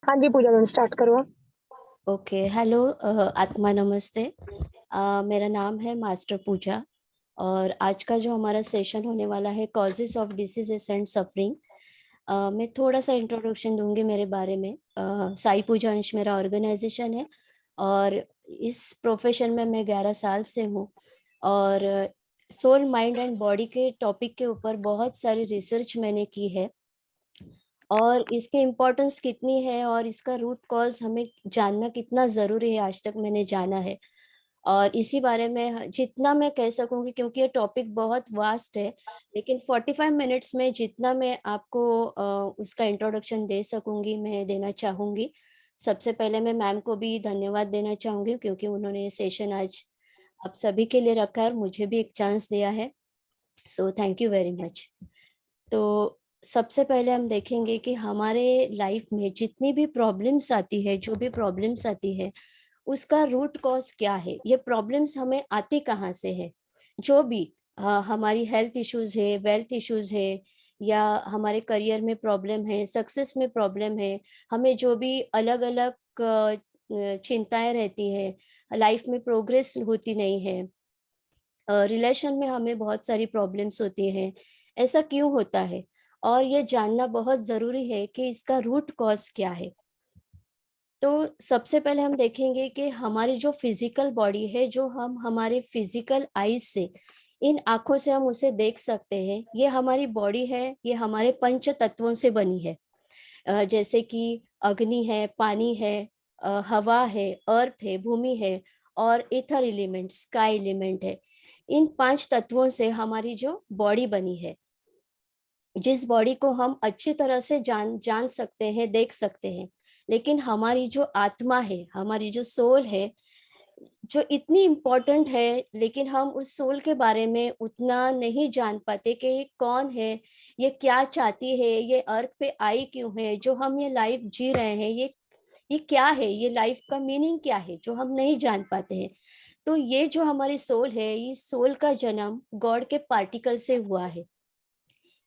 हाँ जी, पूजा ma'am start करो आप। ओके। हेलो। आत्मा नमस्ते। मेरा नाम है मास्टर पूजा। और आज का जो हमारा सेशन होने वाला है causes of diseases and suffering. मैं थोड़ा सा इंट्रोडक्शन दूंगी मेरे बारे में। साई पूजा अंश मेरा ऑर्गेनाइजेशन है। और इस प्रोफेशन में मैं 11 साल से हूँ। और सोल माइंड एंड बॉडी के टॉपिक के ऊपर बहुत सारी रिसर्च मैंने की है। और इसके इम्पोर्टेंस कितनी है और इसका रूट कॉज हमें जानना कितना जरूरी है, आज तक मैंने जाना है। और इसी बारे में जितना मैं कह सकूंगी, क्योंकि ये टॉपिक बहुत वास्ट है, लेकिन 45 मिनट्स में जितना मैं आपको उसका इंट्रोडक्शन दे सकूंगी मैं देना चाहूंगी। सबसे पहले मैं मैम को भी धन्यवाद देना चाहूंगी, क्योंकि उन्होंने ये सेशन आज आप सभी के लिए रखा है और मुझे भी एक चांस दिया है। So thank you very much. तो सबसे पहले हम देखेंगे कि हमारे लाइफ में जितनी भी प्रॉब्लम्स आती है, जो भी प्रॉब्लम्स आती है, उसका रूट कॉज क्या है, ये प्रॉब्लम्स हमें आती कहाँ से है। जो भी हमारी हेल्थ इश्यूज है, वेल्थ इश्यूज है, या हमारे करियर में प्रॉब्लम है, सक्सेस में प्रॉब्लम है, हमें जो भी अलग अलग चिंताएं रहती है, लाइफ में प्रोग्रेस होती नहीं है, रिलेशन में हमें बहुत सारी प्रॉब्लम्स होती हैं, ऐसा क्यों होता है। और ये जानना बहुत जरूरी है कि इसका रूट कॉज क्या है। तो सबसे पहले हम देखेंगे कि हमारी जो फिजिकल बॉडी है, जो हम हमारे फिजिकल आईज से, इन आंखों से हम उसे देख सकते हैं, ये हमारी बॉडी है, ये हमारे पंच तत्वों से बनी है। जैसे कि अग्नि है, पानी है, हवा है, अर्थ है, भूमि है, और इथर एलिमेंट, स्काई एलिमेंट है। इन पांच तत्वों से हमारी जो बॉडी बनी है, जिस बॉडी को हम अच्छी तरह से जान जान सकते हैं, देख सकते हैं। लेकिन हमारी जो आत्मा है, हमारी जो सोल है, जो इतनी इम्पोर्टेंट है, लेकिन हम उस सोल के बारे में उतना नहीं जान पाते कि ये कौन है, ये क्या चाहती है, ये अर्थ पे आई क्यों है, जो हम ये लाइफ जी रहे हैं, ये क्या है, ये लाइफ का मीनिंग क्या है, जो हम नहीं जान पाते हैं। तो ये जो हमारी सोल है, ये सोल का जन्म गॉड के पार्टिकल से हुआ है।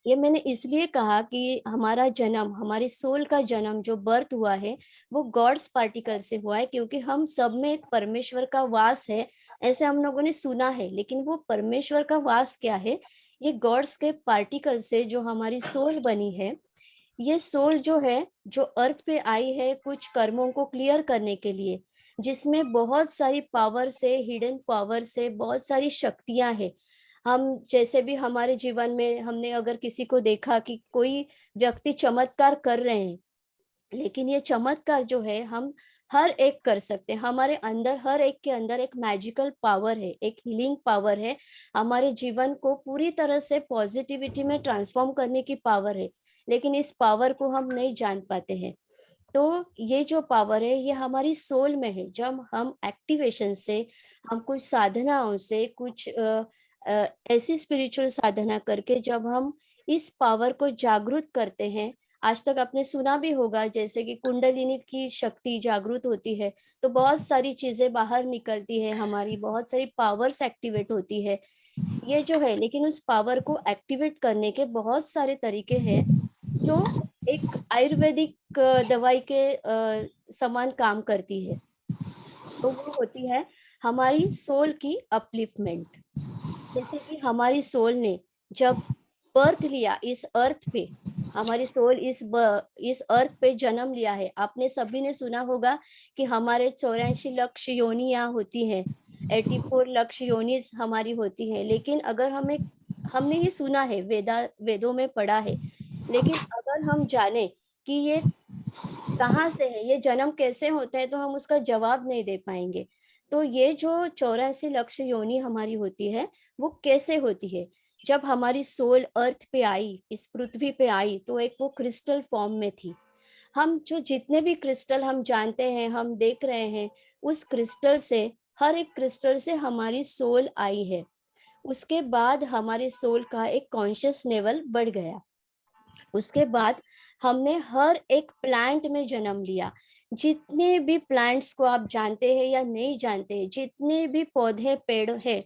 ये मैंने इसलिए कहा कि हमारा जन्म, हमारी सोल का जन्म जो बर्थ हुआ है, वो गॉड्स पार्टिकल से हुआ है, क्योंकि हम सब में एक परमेश्वर का वास है, ऐसे हम लोगों ने सुना है। लेकिन वो परमेश्वर का वास क्या है, ये गॉड्स के पार्टिकल से जो हमारी सोल बनी है। ये सोल जो है, जो अर्थ पे आई है कुछ कर्मों को क्लियर करने के लिए, जिसमें बहुत सारी पावर से, हिडन पावर से बहुत सारी शक्तियां हैं। हम जैसे भी हमारे जीवन में हमने अगर किसी को देखा कि कोई व्यक्ति चमत्कार कर रहे हैं, लेकिन ये चमत्कार जो है हम हर एक कर सकते हैं। हमारे अंदर, हर एक के अंदर एक मैजिकल पावर है, एक हीलिंग पावर है, हमारे जीवन को पूरी तरह से पॉजिटिविटी में ट्रांसफॉर्म करने की पावर है। लेकिन इस पावर को हम नहीं जान पाते हैं। तो ये जो पावर है, ये हमारी सोल में है। जब हम एक्टिवेशन से, हम कुछ साधनाओं से, कुछ ऐसी स्पिरिचुअल साधना करके जब हम इस पावर को जागृत करते हैं, आज तक आपने सुना भी होगा जैसे कि कुंडलिनी की शक्ति जागृत होती है, तो बहुत सारी चीजें बाहर निकलती है, हमारी बहुत सारी पावर्स एक्टिवेट होती है। ये जो है, लेकिन उस पावर को एक्टिवेट करने के बहुत सारे तरीके हैं, जो एक आयुर्वेदिक दवाई के समान काम करती है। तो वो होती है हमारी सोल की अपलिफ्टमेंट। जैसे कि हमारी सोल ने जब बर्थ लिया इस अर्थ पे, हमारी सोल इस अर्थ पे जन्म लिया है। आपने सभी ने सुना होगा कि हमारे 84 लक्ष योनियां होती हैं, 84 लक्ष योनिस हमारी होती है। लेकिन अगर हमने ये सुना है, वेदों में पढ़ा है, लेकिन अगर हम जाने कि ये कहाँ से है, ये जन्म कैसे होता है, तो हम उसका जवाब नहीं दे पाएंगे। तो ये जो 84 लक्ष योनि हमारी होती है, वो कैसे होती है। जब हमारी सोल अर्थ पे आई, इस पृथ्वी पे आई, तो एक वो क्रिस्टल फॉर्म में थी। हम जो जितने भी क्रिस्टल हम जानते हैं, हम देख रहे हैं, उस क्रिस्टल से, हर एक क्रिस्टल से हमारी सोल आई है। उसके बाद हमारी सोल का एक कॉन्शियस लेवल बढ़ गया। उसके बाद हमने हर एक प्लांट में जन्म लिया। जितने भी प्लांट्स को आप जानते हैं या नहीं जानते हैं, जितने भी पौधे पेड़ है,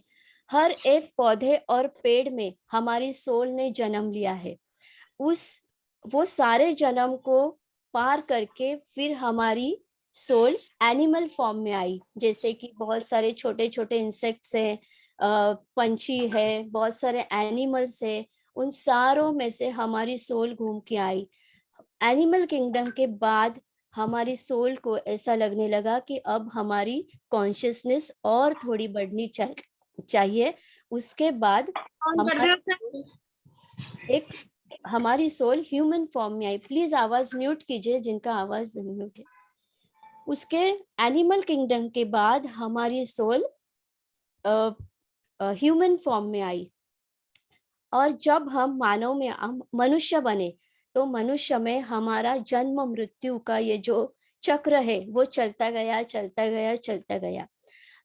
हर एक पौधे और पेड़ में हमारी सोल ने जन्म लिया है। उस वो सारे जन्म को पार करके फिर हमारी सोल एनिमल फॉर्म में आई। जैसे कि बहुत सारे छोटे छोटे इंसेक्ट्स है, पंछी है, बहुत सारे एनिमल्स है, उन सारों में से हमारी सोल घूम के आई। एनिमल किंगडम के बाद हमारी सोल को ऐसा लगने लगा कि अब हमारी कॉन्शियसनेस और थोड़ी बढ़नी चाहिए। उसके बाद एक हमारी सोल ह्यूमन फॉर्म में आई। प्लीज आवाज म्यूट कीजिए जिनका आवाज म्यूट है। उसके एनिमल किंगडम के बाद हमारी सोल ह्यूमन फॉर्म में आई। और जब हम मानव में हम मनुष्य बने तो मनुष्य में हमारा जन्म मृत्यु का ये जो चक्र है वो चलता गया चलता गया चलता गया।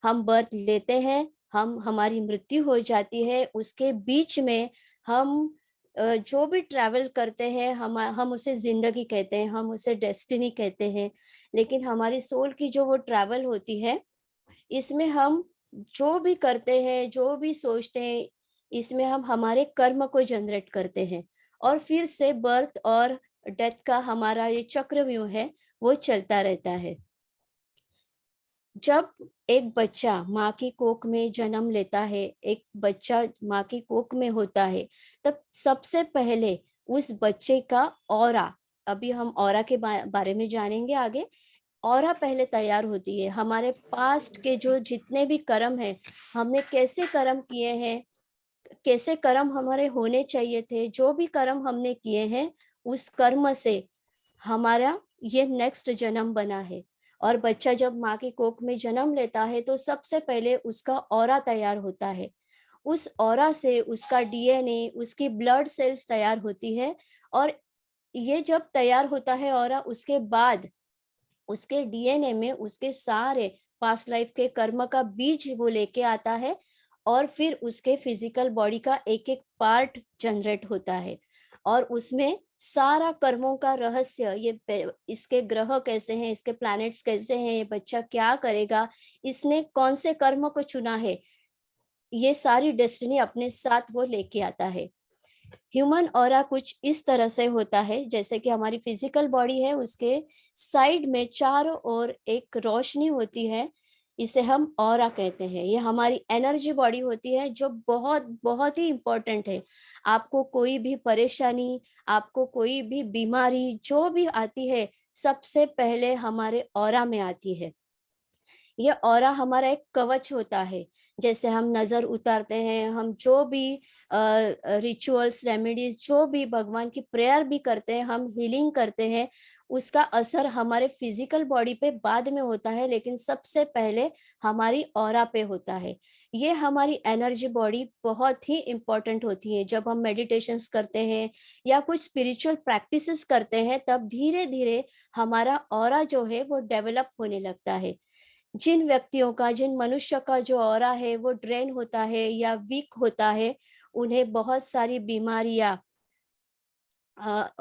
हम बर्थ लेते हैं, हमारी मृत्यु हो जाती है, उसके बीच में हम जो भी ट्रैवल करते हैं हम उसे जिंदगी कहते हैं, हम उसे डेस्टिनी कहते हैं। लेकिन हमारी सोल की जो वो ट्रैवल होती है, इसमें हम जो भी करते हैं, जो भी सोचते हैं, इसमें हम हमारे कर्म को जनरेट करते हैं और फिर से बर्थ और डेथ का हमारा ये चक्रव्यूह है वो चलता रहता है। जब एक बच्चा माँ की कोख में जन्म लेता है, एक बच्चा माँ की कोख में होता है, तब सबसे पहले उस बच्चे का ऑरा, अभी हम ऑरा के बारे में जानेंगे आगे, ऑरा पहले तैयार होती है। हमारे पास्ट के जो जितने भी कर्म है, हमने कैसे कर्म किए हैं, कैसे कर्म हमारे होने चाहिए थे, जो भी कर्म हमने किए हैं उस कर्म से हमारा ये नेक्स्ट जन्म बना है। और बच्चा जब माँ की कोख में जन्म लेता है तो सबसे पहले उसका ऑरा तैयार होता है। उस ऑरा से उसका डीएनए, उसकी ब्लड सेल्स तैयार होती है। और ये जब तैयार होता है ऑरा, उसके बाद उसके डीएनए में उसके सारे पास्ट लाइफ के कर्म का बीज वो लेके आता है और फिर उसके फिजिकल बॉडी का एक एक पार्ट जनरेट होता है। और उसमें सारा कर्मों का रहस्य, ये इसके ग्रह कैसे हैं, इसके प्लैनेट्स कैसे हैं, ये बच्चा क्या करेगा, इसने कौन से कर्म को चुना है, ये सारी डेस्टिनी अपने साथ वो लेके आता है। ह्यूमन ऑरा कुछ इस तरह से होता है, जैसे कि हमारी फिजिकल बॉडी है, उसके साइड में चारों ओर एक रोशनी होती है, इसे हम ऑरा कहते हैं। ये हमारी एनर्जी बॉडी होती है जो बहुत बहुत ही इंपॉर्टेंट है। आपको कोई भी परेशानी, आपको कोई भी बीमारी जो भी आती है, सबसे पहले हमारे ऑरा में आती है। ये ऑरा हमारा एक कवच होता है। जैसे हम नजर उतारते हैं, हम जो भी रिचुअल्स रेमेडीज, जो भी भगवान की प्रेयर भी करते हैं, हम हीलिंग करते हैं, उसका असर हमारे फिजिकल बॉडी पे बाद में होता है, लेकिन सबसे पहले हमारी ऑरा पे होता है। ये हमारी एनर्जी बॉडी बहुत ही इंपॉर्टेंट होती है। जब हम मेडिटेशंस करते हैं या कुछ स्पिरिचुअल प्रैक्टिसेस करते हैं, तब धीरे धीरे हमारा ऑरा जो है वो डेवलप होने लगता है। जिन व्यक्तियों का, जिन मनुष्य का जो ऑरा है वो ड्रेन होता है या वीक होता है, उन्हें बहुत सारी बीमारियां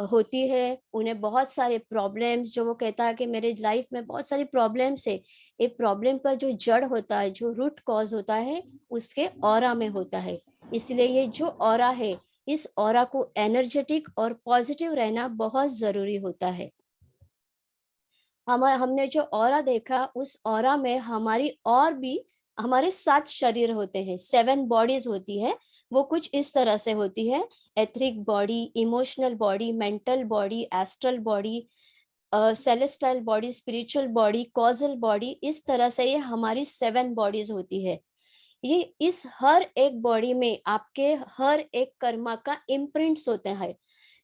होती है, उन्हें बहुत सारे प्रॉब्लम्स, जो वो कहता है कि मेरे लाइफ में बहुत सारी प्रॉब्लम्स है, ये प्रॉब्लम का जो जड़ होता है, जो रूट कॉज होता है, उसके ऑरा में होता है। इसलिए ये जो ऑरा है, इस ऑरा को एनर्जेटिक और पॉजिटिव रहना बहुत जरूरी होता है। हमने जो ऑरा देखा, उस ऑरा में हमारी और भी हमारे 7 शरीर होते हैं, 7 बॉडीज होती है। वो कुछ इस तरह से होती है: etheric body, emotional body, mental body, astral body, celestial body, spiritual body, causal body. इस तरह से ये हमारी 7 बॉडीज होती है। ये इस हर एक बॉडी में आपके हर एक कर्मा का इम्प्रिंट्स होते हैं।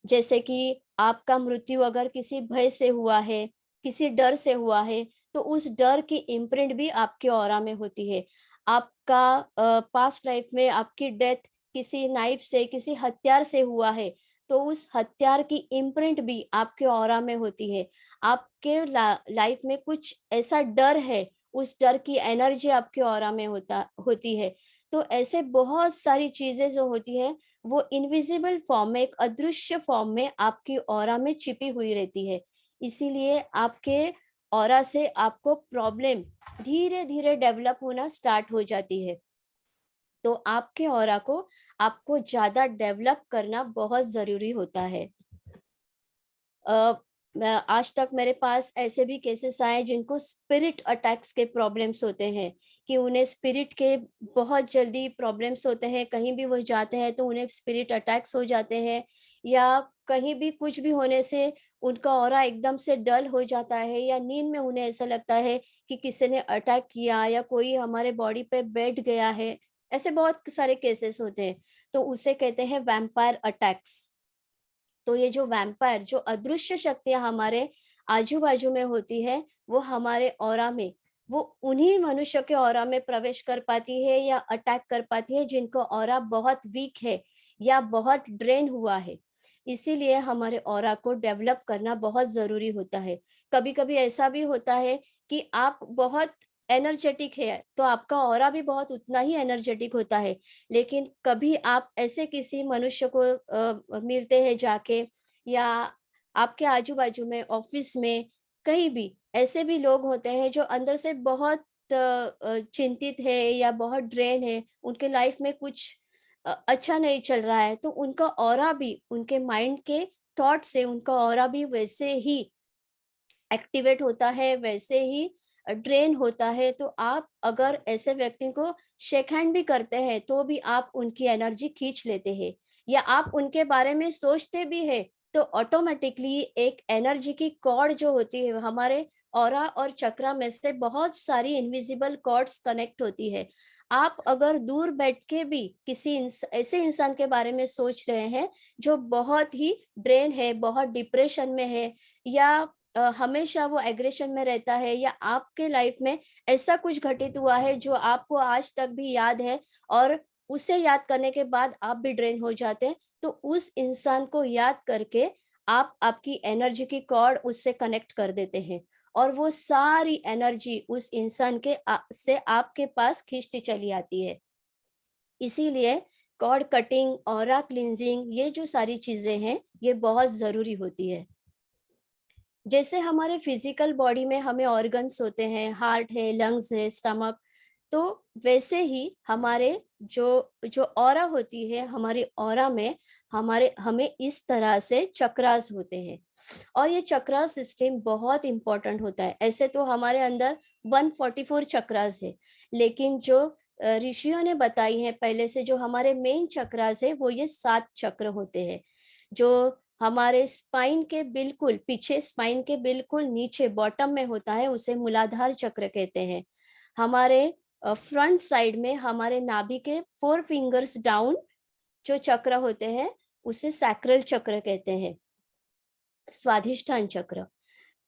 जैसे कि आपका मृत्यु अगर किसी भय से हुआ है, किसी डर से हुआ है, तो उस डर की इम्प्रिंट भी आपके ऑरा में होती है। आपका पास्ट लाइफ में आपकी डेथ किसी नाइफ से, किसी हथियार से हुआ है, तो उस हथियार की इम्प्रिंट भी आपके ऑरा में होती है। आपके लाइफ में कुछ ऐसा डर है, उस डर की एनर्जी आपके ऑरा में होती है। तो ऐसे बहुत सारी चीजें जो होती है, वो इनविजिबल फॉर्म में, एक अदृश्य फॉर्म में आपकी ऑरा में छिपी हुई रहती है। इसीलिए आपके ऑरा से आपको प्रॉब्लम धीरे धीरे डेवलप होना स्टार्ट हो जाती है। तो आपके ऑरा को आपको ज्यादा डेवलप करना बहुत जरूरी होता है। आज तक मेरे पास ऐसे भी केसेस आए जिनको स्पिरिट अटैक्स के प्रॉब्लम्स होते हैं, कि उन्हें स्पिरिट के बहुत जल्दी प्रॉब्लम्स होते हैं, कहीं भी वो जाते हैं तो उन्हें स्पिरिट अटैक्स हो जाते हैं, या कहीं भी कुछ भी होने से उनका ऑरा एकदम से डल हो जाता है, या नींद में उन्हें ऐसा लगता है कि किसी ने अटैक किया या कोई हमारे बॉडी पे बैठ गया है। ऐसे बहुत सारे केसेस होते हैं, तो उसे कहते हैं वैम्पायर अटैक्स। तो ये जो वैम्पायर, जो अदृश्य शक्तियाँ हमारे आजू-बाजू में होती है, वो हमारे ऑरा में, वो उन्हीं मनुष्य के ऑरा में प्रवेश कर पाती है या अटैक कर पाती है जिनको ऑरा बहुत वीक है या बहुत ड्रेन हुआ है। इसीलिए हमारे ऑरा को डेवलप करना बहुत ज़रूरी होता है। कभी-कभी ऐसा भी होता है कि आप बहुत एनर्जेटिक है, तो आपका ऑरा भी बहुत उतना ही एनर्जेटिक होता है। लेकिन कभी आप ऐसे किसी मनुष्य को मिलते हैं जाके, या आपके आजू-बाजू में, ऑफिस में, कहीं भी ऐसे भी लोग होते हैं जो अंदर से बहुत चिंतित है या बहुत ड्रेन है, उनके लाइफ में कुछ अच्छा नहीं चल रहा है, तो उनका ऑरा भी, उनके माइंड के थॉट से उनका ऑरा भी वैसे ही एक्टिवेट होता है, वैसे ही ड्रेन होता है। तो आप अगर ऐसे व्यक्ति को शेक हैंड भी करते हैं, तो भी आप उनकी एनर्जी खींच लेते हैं, या आप उनके बारे में सोचते भी हैं, तो ऑटोमैटिकली एक एनर्जी की कॉर्ड जो होती है, हमारे ऑरा और चक्रा में से बहुत सारी इनविजिबल कॉर्ड्स कनेक्ट होती है। आप अगर दूर बैठ के भी किसी ऐसे इंसान के बारे में सोच रहे हैं, जो बहुत ही ड्रेन है, बहुत डिप्रेशन में है, या हमेशा वो एग्रेशन में रहता है, या आपके लाइफ में ऐसा कुछ घटित हुआ है जो आपको आज तक भी याद है, और उसे याद करने के बाद आप भी ड्रेन हो जाते हैं, तो उस इंसान को याद करके आप आपकी एनर्जी की कॉर्ड उससे कनेक्ट कर देते हैं, और वो सारी एनर्जी उस इंसान के से आपके पास खींचती चली आती है। इसीलिए कॉर्ड कटिंग, ऑरा क्लींजिंग, ये जो सारी चीजें हैं, ये बहुत जरूरी होती है। जैसे हमारे फिजिकल बॉडी में हमें ऑर्गन्स होते हैं, हार्ट है, लंग्स है, स्टमक, तो वैसे ही हमारे जो जो ऑरा होती है, हमारे ऑरा में हमारे हमें इस तरह से चक्रास होते हैं, और ये चक्रा सिस्टम बहुत इंपॉर्टेंट होता है। ऐसे तो हमारे अंदर 144 चक्रास है, लेकिन जो ऋषियों ने बताई है पहले से, जो हमारे मेन चक्रास है, वो ये 7 चक्र होते हैं, जो हमारे स्पाइन के बिल्कुल पीछे, स्पाइन के बिल्कुल नीचे बॉटम में होता है, उसे मूलाधार चक्र कहते हैं। हमारे फ्रंट साइड में, हमारे नाभि के 4 फिंगर्स डाउन जो चक्र होते हैं, उसे सैक्रल चक्र कहते हैं, स्वाधिष्ठान चक्र।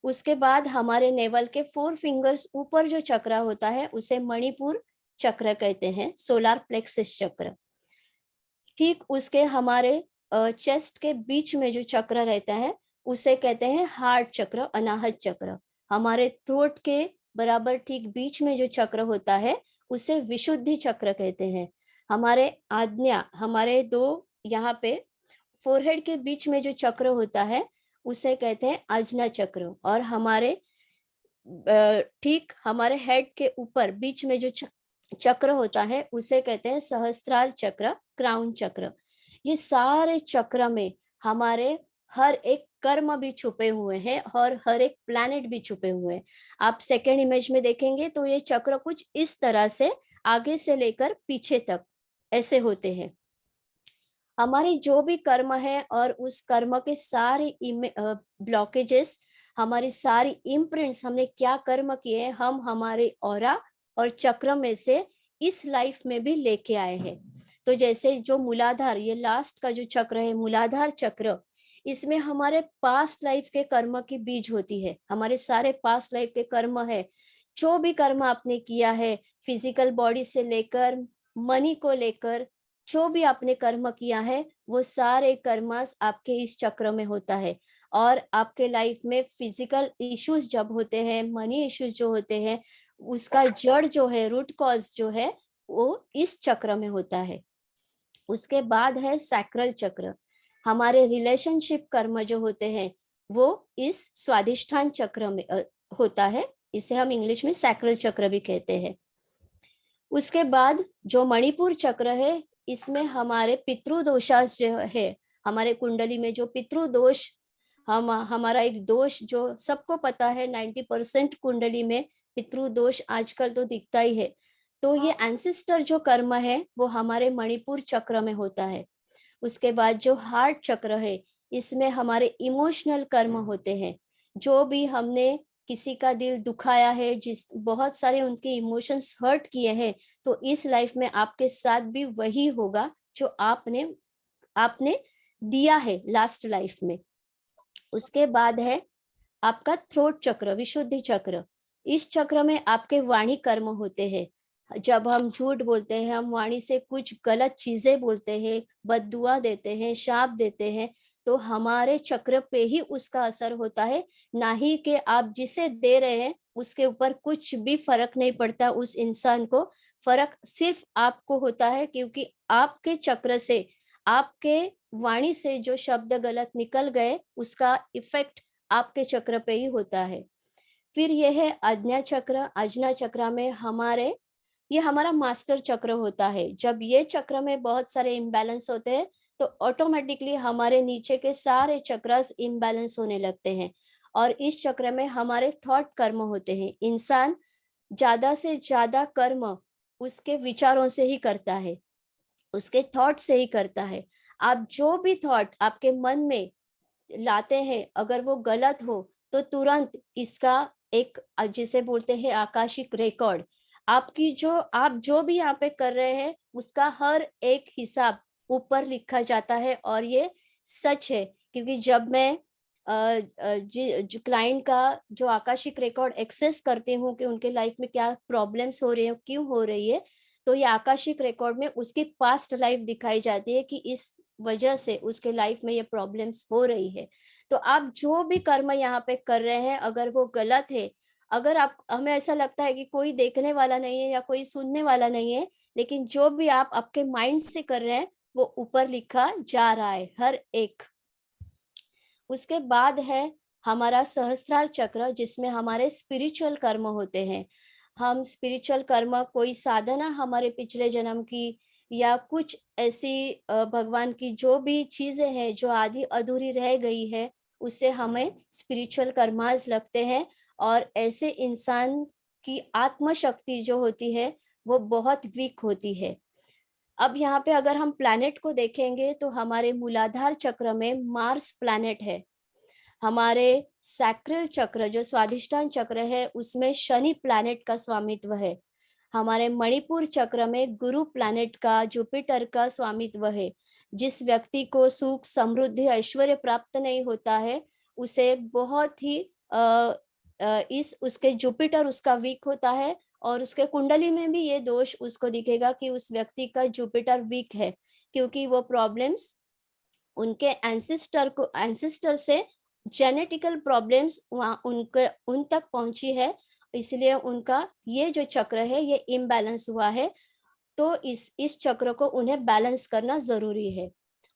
उसके बाद हमारे नेवल के 4 फिंगर्स ऊपर जो चक्र होता है, उसे मणिपुर चक्र कहते हैं, सोलार प्लेक्सस चक्र। ठीक उसके हमारे चेस्ट के बीच में जो चक्र रहता है, उसे कहते हैं हार्ट चक्र, अनाहत चक्र। हमारे थ्रोट के बराबर ठीक बीच में जो चक्र होता है, उसे विशुद्धि चक्र कहते हैं। हमारे आज्ञा, हमारे 2 यहाँ पे फोरहेड के बीच में जो चक्र होता है, उसे कहते हैं आज्ञा चक्र। और हमारे ठीक हमारे हेड के ऊपर बीच में जो चक्र होता है, उसे कहते हैं सहस्त्रार चक्र, क्राउन चक्र। ये सारे चक्र में हमारे हर एक कर्म भी छुपे हुए हैं, और हर एक प्लैनेट भी छुपे हुए हैं। आप सेकेंड इमेज में देखेंगे तो ये चक्र कुछ इस तरह से आगे से लेकर पीछे तक ऐसे होते हैं। हमारे जो भी कर्म है, और उस कर्म के सारे ब्लॉकेजेस, हमारी सारी इम्प्रिंट्स, हमने क्या कर्म किए, हम हमारे ऑरा और चक्र में से इस लाइफ में भी लेके आए हैं। तो जैसे जो मूलाधार, ये लास्ट का जो चक्र है, मूलाधार चक्र, इसमें हमारे पास्ट लाइफ के कर्म की बीज होती है, हमारे सारे पास्ट लाइफ के कर्म है। जो भी कर्म आपने किया है, फिजिकल बॉडी से लेकर मनी को लेकर, जो भी आपने कर्म किया है, वो सारे कर्मस आपके इस चक्र में होता है। और आपके लाइफ में फिजिकल इश्यूज जब होते हैं, मनी इश्यूज जो होते हैं, उसका जड़ जो है, रूट कॉज जो है, वो इस चक्र में होता है। उसके बाद है सैक्रल चक्र। हमारे रिलेशनशिप कर्म जो होते हैं, वो इस स्वादिष्ठान चक्र में होता है। इसे हम इंग्लिश में सैक्रल चक्र भी कहते हैं। उसके बाद जो मणिपुर चक्र है, इसमें हमारे पितृदोषास जो है, हमारे कुंडली में जो पितृदोष हमारा एक दोष जो सबको पता है, 90% कुंडली में पितृ दोष आजकल तो दिखता ही है। तो ये एंसेस्टर जो कर्म है वो हमारे मणिपुर चक्र में होता है। उसके बाद जो हार्ट चक्र है, इसमें हमारे इमोशनल कर्म होते हैं। जो भी हमने किसी का दिल दुखाया है, जिस बहुत सारे उनके इमोशंस हर्ट किए हैं, तो इस लाइफ में आपके साथ भी वही होगा जो आपने आपने दिया है लास्ट लाइफ में। उसके बाद है आपका थ्रोट चक्र, विशुद्धि चक्र। इस चक्र में आपके वाणी कर्म होते हैं। जब हम झूठ बोलते हैं, हम वाणी से कुछ गलत चीजें बोलते हैं, बददुआ देते हैं, शाप देते हैं, तो हमारे चक्र पे ही उसका असर होता है। ना ही कि आप जिसे दे रहे हैं उसके ऊपर कुछ भी फर्क नहीं पड़ता उस इंसान को। फर्क सिर्फ आपको होता है, क्योंकि आपके चक्र से, आपके वाणी से जो शब्द गलत निकल गए, उसका इफेक्ट आपके चक्र पे ही होता है। फिर यह है आज्ञा चक्र। आज्ञा चक्र में ये हमारा मास्टर चक्र होता है। जब ये चक्र में बहुत सारे इम्बैलेंस होते हैं, तो ऑटोमेटिकली हमारे नीचे के सारे चक्रस इम्बैलेंस होने लगते हैं। और इस चक्र में हमारे थॉट कर्म होते हैं। इंसान ज्यादा से ज्यादा कर्म उसके विचारों से ही करता है, उसके थॉट से ही करता है। आप जो भी थॉट आपके मन में लाते हैं, अगर वो गलत हो, तो तुरंत इसका एक, जिसे बोलते हैं आकाशिक रिकॉर्ड, आपकी जो आप जो भी यहाँ पे कर रहे हैं उसका हर एक हिसाब ऊपर लिखा जाता है। और ये सच है, क्योंकि जब मैं जो क्लाइंट का जो आकाशिक रिकॉर्ड एक्सेस करती हूँ कि उनके लाइफ में क्या प्रॉब्लम्स हो रही है, क्यों हो रही है, तो ये आकाशिक रिकॉर्ड में उसकी पास्ट लाइफ दिखाई जाती है कि इस वजह से उसके लाइफ में ये प्रॉब्लम्स हो रही है। तो आप जो भी कर्म यहाँ पे कर रहे हैं, अगर वो गलत है, अगर आप, हमें ऐसा लगता है कि कोई देखने वाला नहीं है या कोई सुनने वाला नहीं है, लेकिन जो भी आप आपके माइंड से कर रहे हैं वो ऊपर लिखा जा रहा है हर एक। उसके बाद है हमारा सहस्त्रार चक्र, जिसमें हमारे स्पिरिचुअल कर्म होते हैं। हम स्पिरिचुअल कर्म, कोई साधना हमारे पिछले जन्म की, या कुछ ऐसी भगवान की जो भी चीजें हैं जो आधी अधूरी रह गई है, उससे हमें स्पिरिचुअल कर्मास लगते हैं। और ऐसे इंसान की आत्म शक्ति जो होती है वो बहुत वीक होती है। अब यहाँ पे अगर हम प्लैनेट को देखेंगे, तो हमारे मूलाधार चक्र में मार्स प्लैनेट है। हमारे सैक्रल चक्र जो स्वादिष्टान चक्र है, उसमें शनि प्लैनेट का स्वामित्व है। हमारे मणिपुर चक्र में गुरु प्लैनेट का, जुपिटर का स्वामित्व है। जिस व्यक्ति को सुख, समृद्धि, ऐश्वर्य प्राप्त नहीं होता है, उसे बहुत ही इस उसके जुपिटर उसका वीक होता है। और उसके कुंडली में भी ये दोष उसको दिखेगा कि उस व्यक्ति का जुपिटर वीक है, क्योंकि वो प्रॉब्लम्स उनके एंसेस्टर से, जेनेटिकल प्रॉब्लम्स वहाँ उनके उन तक पहुंची है, इसलिए उनका ये जो चक्र है ये इम्बैलेंस हुआ है। तो इस चक्र को उन्हें बैलेंस करना जरूरी है।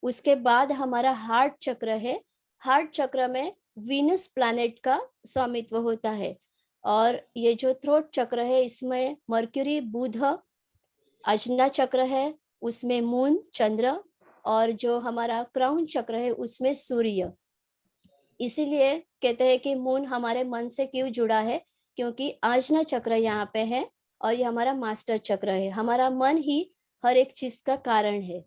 उसके बाद हमारा हार्ट चक्र है। हार्ट चक्र में वीनस प्लैनेट का स्वामित्व होता है। और ये जो थ्रोट चक्र है, इसमें मर्क्यूरी, बुध। अजना चक्र है, उसमें मून, चंद्र। और जो हमारा क्राउन चक्र है उसमें सूर्य। इसीलिए कहते हैं कि मून हमारे मन से क्यों जुड़ा है, क्योंकि आजना चक्र यहाँ पे है। और ये हमारा मास्टर चक्र है। हमारा मन ही हर एक चीज का कारण है।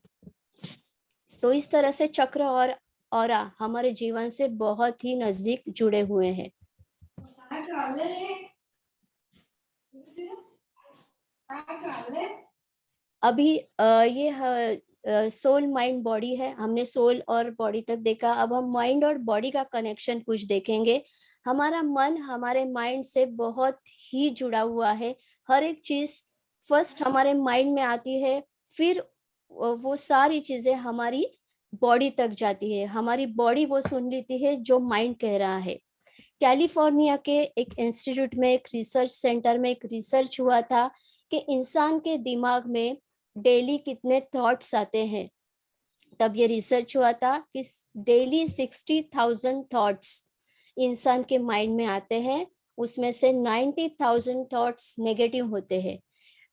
तो इस तरह से चक्र और ऑरा हमारे जीवन से बहुत ही नजदीक जुड़े हुए हैं। अभी ये सोल, माइंड, बॉडी है। हमने सोल और बॉडी तक देखा। अब हम माइंड और बॉडी का कनेक्शन कुछ देखेंगे। हमारा मन हमारे माइंड से बहुत ही जुड़ा हुआ है। हर एक चीज फर्स्ट हमारे माइंड में आती है, फिर वो सारी चीजें हमारी बॉडी तक जाती है। हमारी बॉडी वो सुन लेती है जो माइंड कह रहा है। कैलिफोर्निया के एक इंस्टीट्यूट में, एक रिसर्च सेंटर में एक रिसर्च हुआ था कि इंसान के दिमाग में डेली कितने थॉट्स आते हैं। तब ये रिसर्च हुआ था कि डेली 60,000 थॉट्स इंसान के माइंड में आते हैं। उसमें से 90,000 थॉट्स नेगेटिव होते हैं।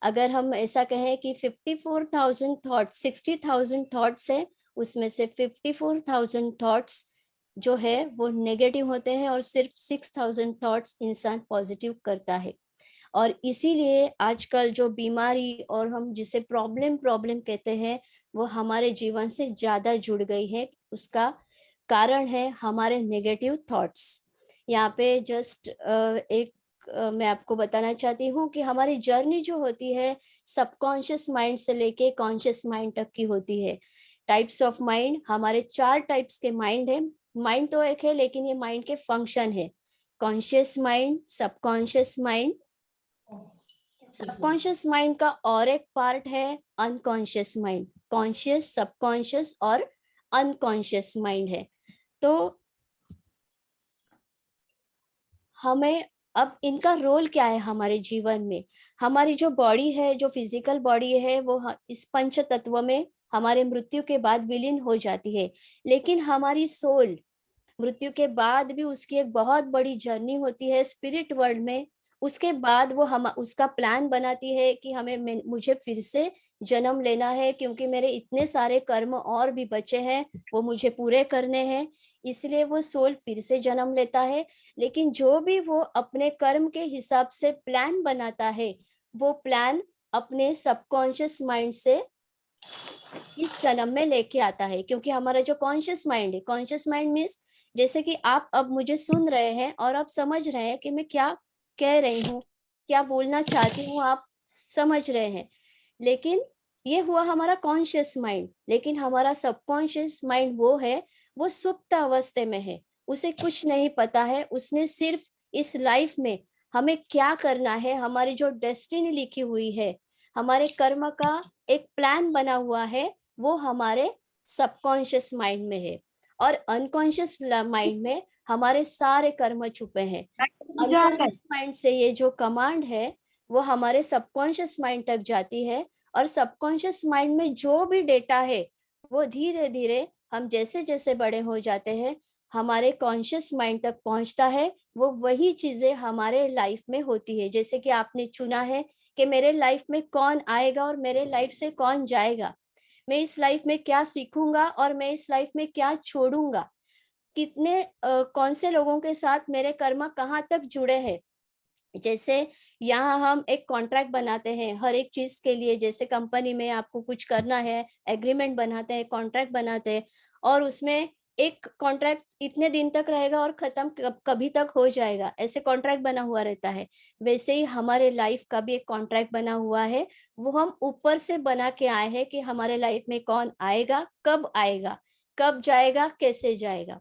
अगर हम ऐसा कहें कि 54,000 थॉट्स, 60,000 थॉट्स है, उसमें से 54,000 थॉट्स जो है वो नेगेटिव होते हैं और सिर्फ 6000 थॉट्स इंसान पॉजिटिव करता है। और इसीलिए आजकल जो बीमारी और हम जिसे प्रॉब्लम प्रॉब्लम कहते हैं वो हमारे जीवन से ज्यादा जुड़ गई है। उसका कारण है हमारे नेगेटिव थॉट्स। यहाँ पे जस्ट एक मैं आपको बताना चाहती हूँ कि हमारी जर्नी जो होती है सबकॉन्शियस माइंड से लेके कॉन्शियस माइंड तक की होती है। टाइप्स ऑफ माइंड, हमारे 4 टाइप्स के माइंड है। माइंड तो एक है लेकिन ये माइंड के फंक्शन है। Conscious mind, subconscious mind. Subconscious mind का और एक पार्ट है अनकॉन्शियस माइंड। कॉन्शियस, सबकॉन्शियस और अनकॉन्शियस माइंड है। तो हमें अब इनका रोल क्या है हमारे जीवन में। हमारी जो बॉडी है, जो फिजिकल बॉडी है, वो इस पंच तत्व में हमारे मृत्यु के बाद विलीन हो जाती है। लेकिन हमारी सोल मृत्यु के बाद भी उसकी एक बहुत बड़ी जर्नी होती है स्पिरिट वर्ल्ड में। उसके बाद वो हम उसका प्लान बनाती है कि मुझे फिर से जन्म लेना है, क्योंकि मेरे इतने सारे कर्म और भी बचे हैं, वो मुझे पूरे करने हैं। इसलिए वो सोल फिर से जन्म लेता है। लेकिन जो भी वो अपने कर्म के हिसाब से प्लान बनाता है, वो प्लान अपने सबकॉन्शियस माइंड से इस जन्म में लेके आता है। क्योंकि हमारा जो कॉन्शियस माइंड है, कॉन्शियस माइंड मीन्स जैसे कि आप अब मुझे सुन रहे हैं और आप समझ रहे हैं कि मैं क्या कह रही हूँ, क्या बोलना चाहती हूँ, आप समझ रहे हैं। लेकिन ये हुआ हमारा कॉन्शियस माइंड। लेकिन हमारा सबकॉन्शियस माइंड वो है, वो सुप्त अवस्था में है। उसे कुछ नहीं पता है। उसने सिर्फ इस लाइफ में हमें क्या करना है, हमारी जो डेस्टिनी लिखी हुई है, हमारे कर्म का एक प्लान बना हुआ है, वो हमारे सबकॉन्शियस माइंड में है। और अनकॉन्शियस माइंड में हमारे सारे कर्म छुपे हैं। अनकॉन्शियस माइंड से ये जो कमांड है वो हमारे सबकॉन्शियस माइंड तक जाती है। और सबकॉन्शियस माइंड में जो भी डेटा है वो धीरे धीरे हम जैसे जैसे बड़े हो जाते हैं हमारे कॉन्शियस माइंड तक पहुंचता है। वो वही चीजें हमारे लाइफ में होती है। जैसे कि आपने चुना है कि मेरे लाइफ में कौन आएगा और मेरे लाइफ से कौन जाएगा, मैं इस लाइफ में क्या सीखूंगा और मैं इस लाइफ में क्या छोड़ूंगा, कितने कौन से लोगों के साथ मेरे कर्म कहाँ तक जुड़े हैं। जैसे यहाँ हम एक कॉन्ट्रैक्ट बनाते हैं हर एक चीज के लिए। जैसे कंपनी में आपको कुछ करना है, एग्रीमेंट बनाते हैं, कॉन्ट्रैक्ट बनाते हैं, और उसमें एक कॉन्ट्रैक्ट इतने दिन तक रहेगा और खत्म कभी तक हो जाएगा, ऐसे कॉन्ट्रैक्ट बना हुआ रहता है। वैसे ही हमारे लाइफ का भी एक कॉन्ट्रैक्ट बना हुआ है। वो हम ऊपर से बना के आए हैं कि हमारे लाइफ में कौन आएगा, कब जाएगा, कैसे जाएगा।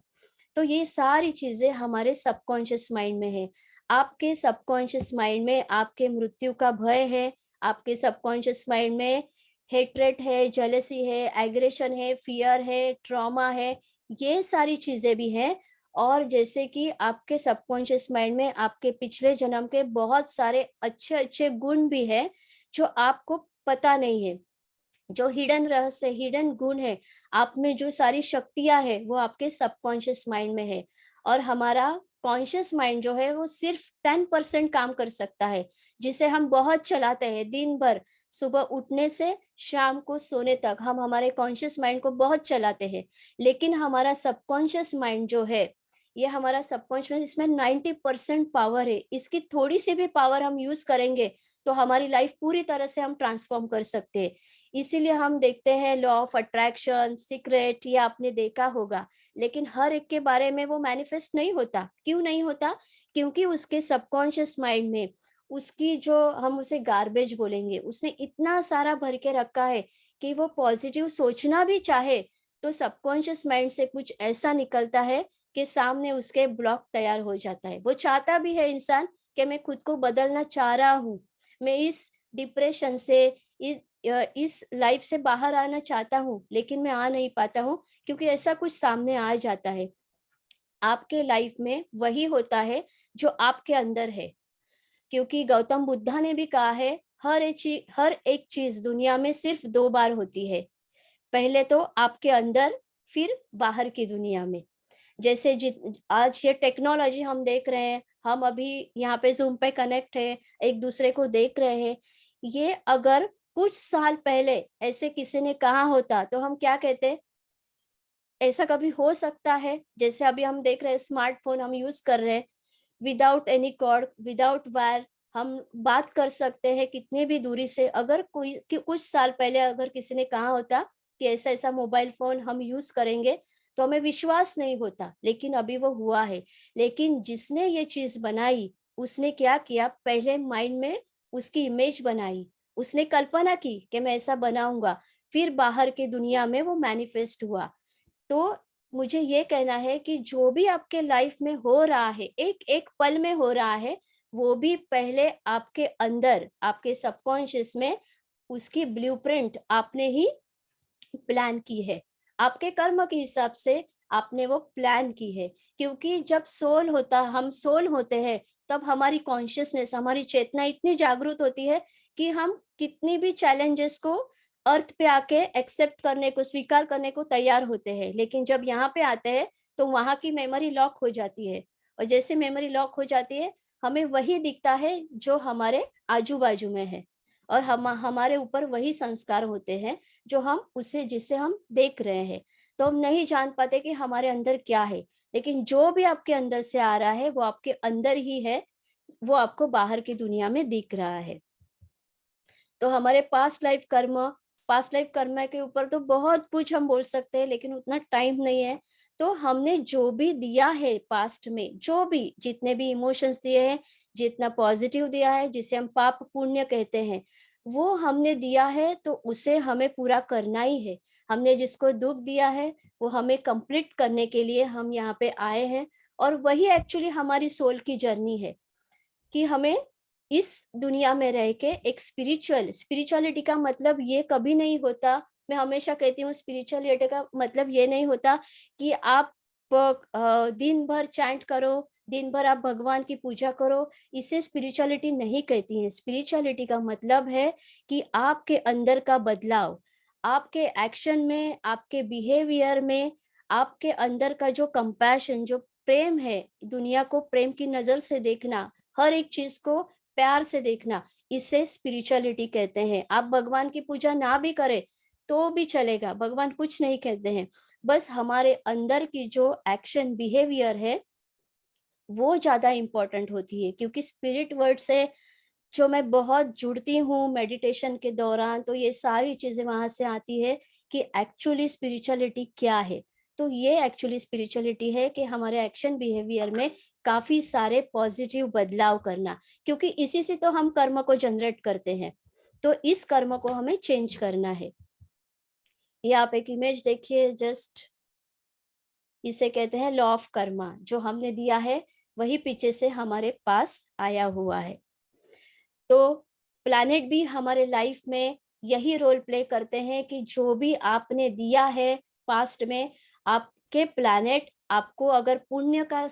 तो ये सारी चीजें हमारे सबकॉन्शियस माइंड में है। आपके सबकॉन्शियस माइंड में आपके मृत्यु का भय है। आपके सबकॉन्शियस माइंड में हेट्रेट है, जेलसी है, एग्रेशन है, फियर है, ट्रॉमा है, ये सारी चीजें भी हैं। और जैसे कि आपके सबकॉन्शियस माइंड में आपके पिछले जन्म के बहुत सारे अच्छे अच्छे गुण भी है जो आपको पता नहीं है। जो हिडन रहस्य, हिडन गुण है, आप में जो सारी शक्तियां है वो आपके सबकॉन्शियस माइंड में है। और हमारा कॉन्शियस माइंड जो है वो सिर्फ 10% काम कर सकता है, जिसे हम बहुत चलाते हैं दिन भर। सुबह उठने से शाम को सोने तक हम हमारे कॉन्शियस माइंड को बहुत चलाते हैं। लेकिन हमारा सबकॉन्शियस माइंड जो है, ये हमारा सबकॉन्शियस, इसमें 90% पावर है। इसकी थोड़ी सी भी पावर हम यूज करेंगे तो हमारी लाइफ पूरी तरह से हम ट्रांसफॉर्म कर सकते हैं। इसीलिए हम देखते हैं लॉ ऑफ अट्रैक्शन, सीक्रेट, ये आपने देखा होगा। लेकिन हर एक के बारे में वो मैनिफेस्ट नहीं होता। क्यों नहीं होता? क्योंकि उसके सबकॉन्शियस माइंड में उसकी जो हम उसे गार्बेज बोलेंगे, उसने इतना सारा भर के रखा है कि वो पॉजिटिव सोचना भी चाहे तो सबकॉन्शियस माइंड से कुछ ऐसा निकलता है कि सामने उसके ब्लॉक तैयार हो जाता है। वो चाहता भी है इंसान कि मैं खुद को बदलना चाह रहा हूँ, मैं इस डिप्रेशन से, इस लाइफ से बाहर आना चाहता हूँ, लेकिन मैं आ नहीं पाता हूँ क्योंकि ऐसा कुछ सामने आ जाता है। आपके लाइफ में वही होता है जो आपके अंदर है। क्योंकि गौतम बुद्धा ने भी कहा है हर एक चीज दुनिया में सिर्फ 2 बार होती है। पहले तो आपके अंदर, फिर बाहर की दुनिया में। जैसे आज ये टेक्नोलॉजी हम देख रहे हैं, हम अभी यहाँ पे जूम पे कनेक्ट है, एक दूसरे को देख रहे हैं। ये अगर कुछ साल पहले ऐसे किसी ने कहा होता तो हम क्या कहते? ऐसा कभी हो सकता है, जैसे अभी हम देख रहे हैं स्मार्टफ़ोन हम यूज़ कर रहे हैं, without any cord, without wire हम बात कर सकते हैं कितने भी दूरी से। अगर कोई कि कुछ साल पहले अगर किसी ने कहा होता कि ऐसा-ऐसा मोबाइल फ़ोन हम यूज़ करेंगे, तो हमें विश्वास नहीं होता, लेकिन अभी वो हुआ है। लेकिन जिसने ये चीज़ बनाई, उसने क्या किया, पहले माइंड में उसकी इमेज बनाई, उसने कल्पना की कि मैं ऐसा बनाऊँगा, फिर बाहर की दुनिया में वो मैनिफेस्ट हुआ। तो मुझे ये कहना है कि जो भी आपके लाइफ में हो रहा है, एक-एक पल में हो रहा है, वो भी पहले आपके अंदर, आपके सबकॉन्शियस में उसकी ब्लूप्रिंट आपने ही प्लान की है। आपके कर्म के हिसाब से आपने वो प्लान की है। क्योंकि जब हम सोल होते हैं, तब हमारी कॉन्शियसनेस, हमारी चेतना इतनी जागृत होती है कि हम कितनी भी चैलेंजेस को अर्थ पे आके एक्सेप्ट करने को, स्वीकार करने को तैयार होते हैं। लेकिन जब यहाँ पे आते हैं, तो वहाँ की मेमोरी लॉक हो जाती है और जैसे मेमोरी लॉक हो जाती है, हमें वही दिखता है जो हमारे आजू-बाजू में है और हमारे ऊपर वही संस्कार होते हैं जो हम उसे जिसे हम देख रहे हैं। तो हम नहीं जान पाते कि हमारे अंदर क्या है, लेकिन जो भी आपके अंदर से आ रहा है, वो आपके अंदर ही है, वो आपको बाहर की दुनिया में दिख रहा है। तो हमारे पास्ट लाइफ कर्म के ऊपर तो बहुत कुछ हम बोल सकते हैं, लेकिन उतना टाइम नहीं है। तो हमने जो भी दिया है पास्ट में, जो भी जितने भी इमोशंस दिए हैं, जितना पॉजिटिव दिया है, जिसे हम पाप पुण्य कहते हैं, वो हमने दिया है तो उसे हमें पूरा करना ही है। हमने जिसको दुःख दिया है, वो हमें कंप्लीट करने के लिए हम यहाँ पे आए हैं और वही एक्चुअली हमारी सोल की जर्नी है। कि हमें इस दुनिया में रह के एक स्पिरिचुअलिटी का मतलब ये कभी नहीं होता, मैं हमेशा कहती हूँ स्पिरिचुअलिटी का मतलब ये नहीं होता कि आप दिन भर चैंट करो, दिन भर आप भगवान की पूजा करो, इसे स्पिरिचुअलिटी नहीं कहती है। स्पिरिचुअलिटी का मतलब है कि आपके अंदर का बदलाव, आपके एक्शन में, आपके बिहेवियर में, आपके अंदर का जो कंपैशन, जो प्रेम है, दुनिया को प्रेम की नज़र से देखना, हर एक चीज को प्यार से देखना, इसे स्पिरिचुअलिटी कहते हैं। आप भगवान की पूजा ना भी करें तो भी चलेगा, भगवान कुछ नहीं कहते हैं। बस हमारे अंदर की जो एक्शन बिहेवियर है, वो ज्यादा इम्पोर्टेंट होती है। क्योंकि स्पिरिट वर्ड से जो मैं बहुत जुड़ती हूँ मेडिटेशन के दौरान, तो ये सारी चीजें वहां से आती है कि एक्चुअली स्पिरिचुअलिटी क्या है। तो ये एक्चुअली स्पिरिचुअलिटी है कि हमारे एक्शन बिहेवियर में काफी सारे पॉजिटिव बदलाव करना, क्योंकि इसी से तो हम कर्म को जनरेट करते हैं। तो इस कर्म को हमें चेंज करना है। ये आप एक इमेज देखिए, जस्ट इसे कहते हैं लॉ ऑफ कर्मा। जो हमने दिया है वही पीछे से हमारे पास आया हुआ है। तो प्लैनेट भी हमारे लाइफ में यही रोल प्ले करते हैं कि जो भी आपने दिया है पास्ट में, आपके प्लैनेट आपको अगर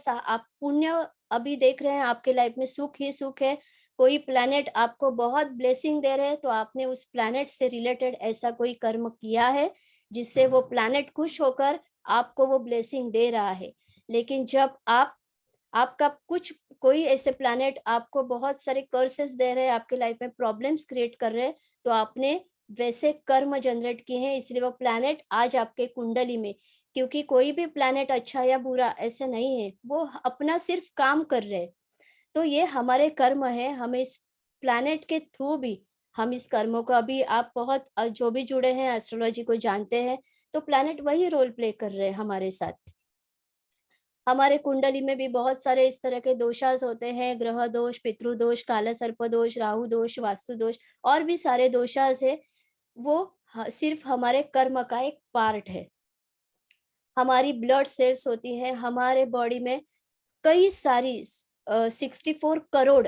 आप पुण्य अभी देख रहे हैं, आपके लाइफ में सुख ही सुख है, कोई प्लैनेट आपको बहुत ब्लेसिंग दे रहे हैं, तो आपने उस प्लैनेट से रिलेटेड ऐसा कोई कर्म किया है जिससे वो प्लैनेट खुश होकर आपको वो ब्लेसिंग दे रहा है। लेकिन जब आपका कुछ कोई ऐसे प्लैनेट आपको बहुत सारे कर्सेस दे रहे हैं, आपके लाइफ में प्रॉब्लम्स क्रिएट कर रहे हैं, तो आपने वैसे कर्म जनरेट किए हैं, इसलिए वो प्लैनेट आज आपके कुंडली में। क्योंकि कोई भी प्लैनेट अच्छा या बुरा ऐसे नहीं है, वो अपना सिर्फ काम कर रहे हैं। तो ये हमारे कर्म है, हमें इस प्लैनेट के थ्रू भी हम इस कर्मों को, अभी आप बहुत जो भी जुड़े हैं एस्ट्रोलॉजी को जानते हैं, तो प्लैनेट वही रोल प्ले कर रहे हैं हमारे साथ। हमारे कुंडली में भी बहुत सारे इस तरह के दोषास होते हैं, ग्रह दोष, पितृदोष, काला सर्प दोष, राहु दोष, वास्तु दोष और भी सारे दोषास है। वो सिर्फ हमारे कर्म का एक पार्ट है। हमारी ब्लड सेल्स होती है हमारे बॉडी में, कई सारी 64 करोड़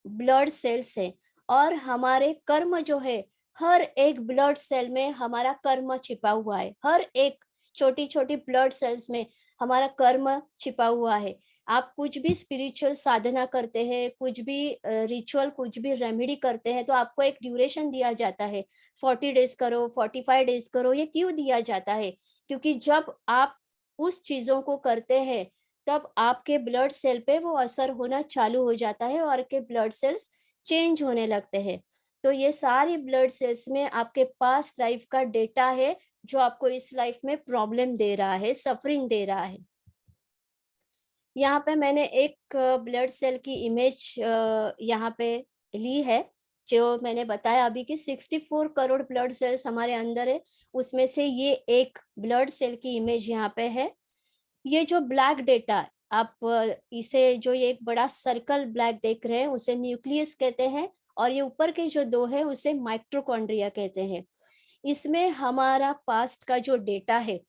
ब्लड सेल्स है और हमारे कर्म जो है, हर एक ब्लड सेल में हमारा कर्म छिपा हुआ है। हर एक छोटी छोटी ब्लड सेल्स में हमारा कर्म छिपा हुआ है। आप कुछ भी स्पिरिचुअल साधना करते हैं, कुछ भी रिचुअल, कुछ भी रेमेडी करते हैं, तो आपको एक ड्यूरेशन दिया जाता है, 40 डेज करो, 45 डेज करो। ये क्यों दिया जाता है? क्योंकि जब आप उस चीजों को करते हैं, तब आपके ब्लड सेल पे वो असर होना चालू हो जाता है और आपके ब्लड सेल्स चेंज होने लगते हैं। तो ये सारी ब्लड सेल्स में आपके पास्ट लाइफ का डेटा है, जो आपको इस लाइफ में प्रॉब्लम दे रहा है, सफरिंग दे रहा है। यहाँ पे मैंने एक ब्लड सेल की इमेज यहाँ पे ली है, जो मैंने बताया अभी कि 64 करोड़ ब्लड सेल्स हमारे अंदर है, उसमें से ये एक ब्लड सेल की इमेज यहाँ पे है। ये जो ब्लैक डेटा आप इसे जो ये एक बड़ा सर्कल ब्लैक देख रहे हैं उसे न्यूक्लियस कहते हैं, और ये ऊपर के जो दो है उसे माइटोकॉन्ड्रिया कहते हैं। इसमें हमारा पास्ट का जो डेटा है,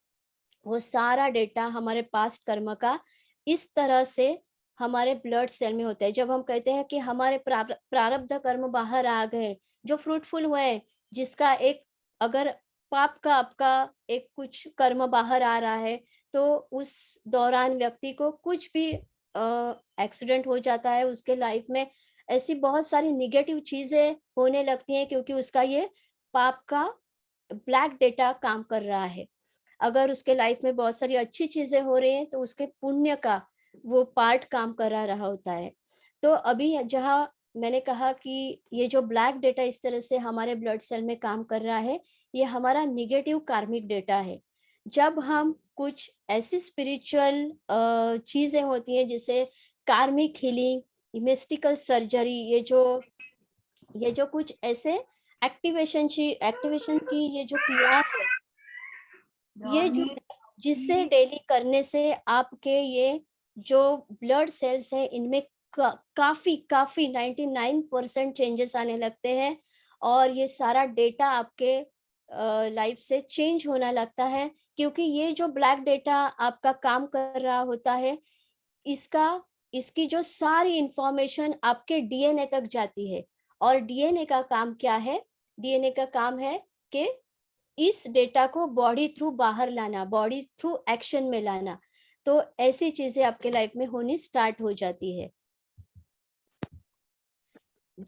वो सारा डेटा हमारे पास्ट कर्म का इस तरह से हमारे ब्लड सेल में होता है। जब हम कहते हैं कि हमारे प्रारब्ध कर्म बाहर आ गए, जो फ्रूटफुल हुए, जिसका एक अगर पाप का आपका एक कुछ कर्म बाहर आ रहा है, तो उस दौरान व्यक्ति को कुछ भी एक्सीडेंट हो जाता है, उसके लाइफ में ऐसी बहुत सारी नेगेटिव चीजें होने लगती हैं, क्योंकि उसका ये पाप का ब्लैक डेटा काम कर रहा है। अगर उसके लाइफ में बहुत सारी अच्छी चीजें हो रही हैं, तो उसके पुण्य का वो पार्ट काम करा रहा होता है। तो अभी जहाँ मैंने कहा कि ये जो ब्लैक डेटा इस तरह से हमारे ब्लड सेल में काम कर रहा है, ये हमारा नेगेटिव कार्मिक डेटा है। जब हम कुछ ऐसी स्पिरिचुअल चीजें होती हैं, जैसे कार्मिक हीलिंग, मिस्टिकल सर्जरी, ये जो कुछ ऐसे एक्टिवेशन की ये जो क्रिया है, ये जो है, जिससे डेली करने से आपके ये जो ब्लड सेल्स है इनमें काफी काफी 99% चेंजेस आने लगते हैं, और ये सारा डेटा आपके लाइफ से चेंज होना लगता है, क्योंकि ये जो ब्लैक डेटा आपका काम कर रहा होता है, इसका इसकी जो सारी इंफॉर्मेशन आपके डीएनए तक जाती है। और डीएनए का काम क्या है? डीएनए का काम है कि इस डेटा को बॉडी थ्रू बाहर लाना, बॉडी थ्रू एक्शन में लाना। तो ऐसी चीजें आपके लाइफ में होनी स्टार्ट हो जाती है।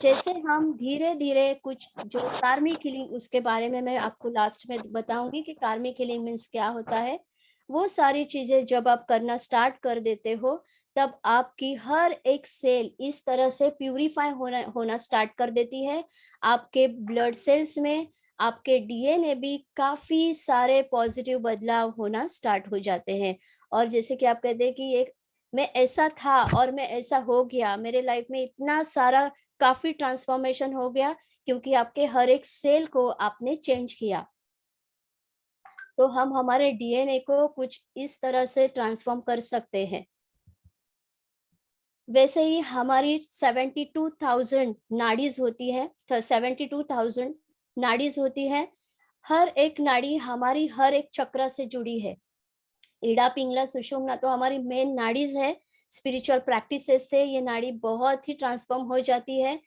जैसे हम धीरे धीरे कुछ जो कार्मिक हीलिंग, उसके बारे में मैं आपको लास्ट में बताऊंगी कि कार्मिक हीलिंग मीन्स क्या होता है। वो सारी चीजें जब आप करना स्टार्ट कर देते हो, तब आपकी हर एक सेल इस तरह से प्यूरिफाई होना स्टार्ट कर देती है। आपके ब्लड सेल्स में, आपके डीएनए भी काफी सारे पॉजिटिव बदलाव होना स्टार्ट हो जाते हैं। और जैसे कि आप कहते हैं कि एक मैं ऐसा था और मैं ऐसा हो गया, मेरे लाइफ में इतना सारा काफी ट्रांसफॉर्मेशन हो गया, क्योंकि आपके हर एक सेल को आपने चेंज किया। तो हम हमारे डीएनए को कुछ इस तरह से ट्रांसफॉर्म कर सकते हैं। वैसे ही हमारी 72,000 नाड़ीज होती है, 72,000 नाड़ीज होती है। हर एक नाड़ी हमारी हर एक चक्र से जुड़ी है। इड़ा, पिंगला, सुषुम्ना तो हमारी मेन नाड़ीज है। स्पिरिचुअल प्रैक्टिसेस से ये नाड़ी बहुत ही ट्रांसफॉर्म हो जाती है।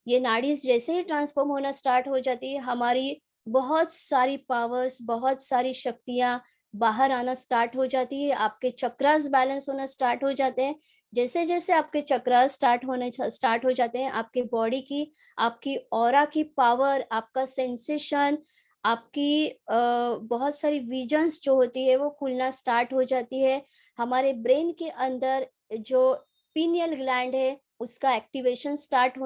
ये नाड़ीज जैसे ही ट्रांसफॉर्म होना स्टार्ट हो जाती है, हमारी बहुत सारी पावर्स, बहुत सारी शक्तियां बाहर आना स्टार्ट हो जाती है। आपके चक्रास बैलेंस होना स्टार्ट हो जाते हैं। जैसे जैसे आपके चक्रास स्टार्ट हो जाते हैं, आपके बॉडी की, आपकी ऑरा की पावर, आपका सेंसेशन, आपकी बहुत सारी विजन्स जो होती है वो खुलना स्टार्ट हो जाती है। हमारे ब्रेन के अंदर जो पीनियल ग्लैंड है, उसका एक्टिवेशन स्टार्ट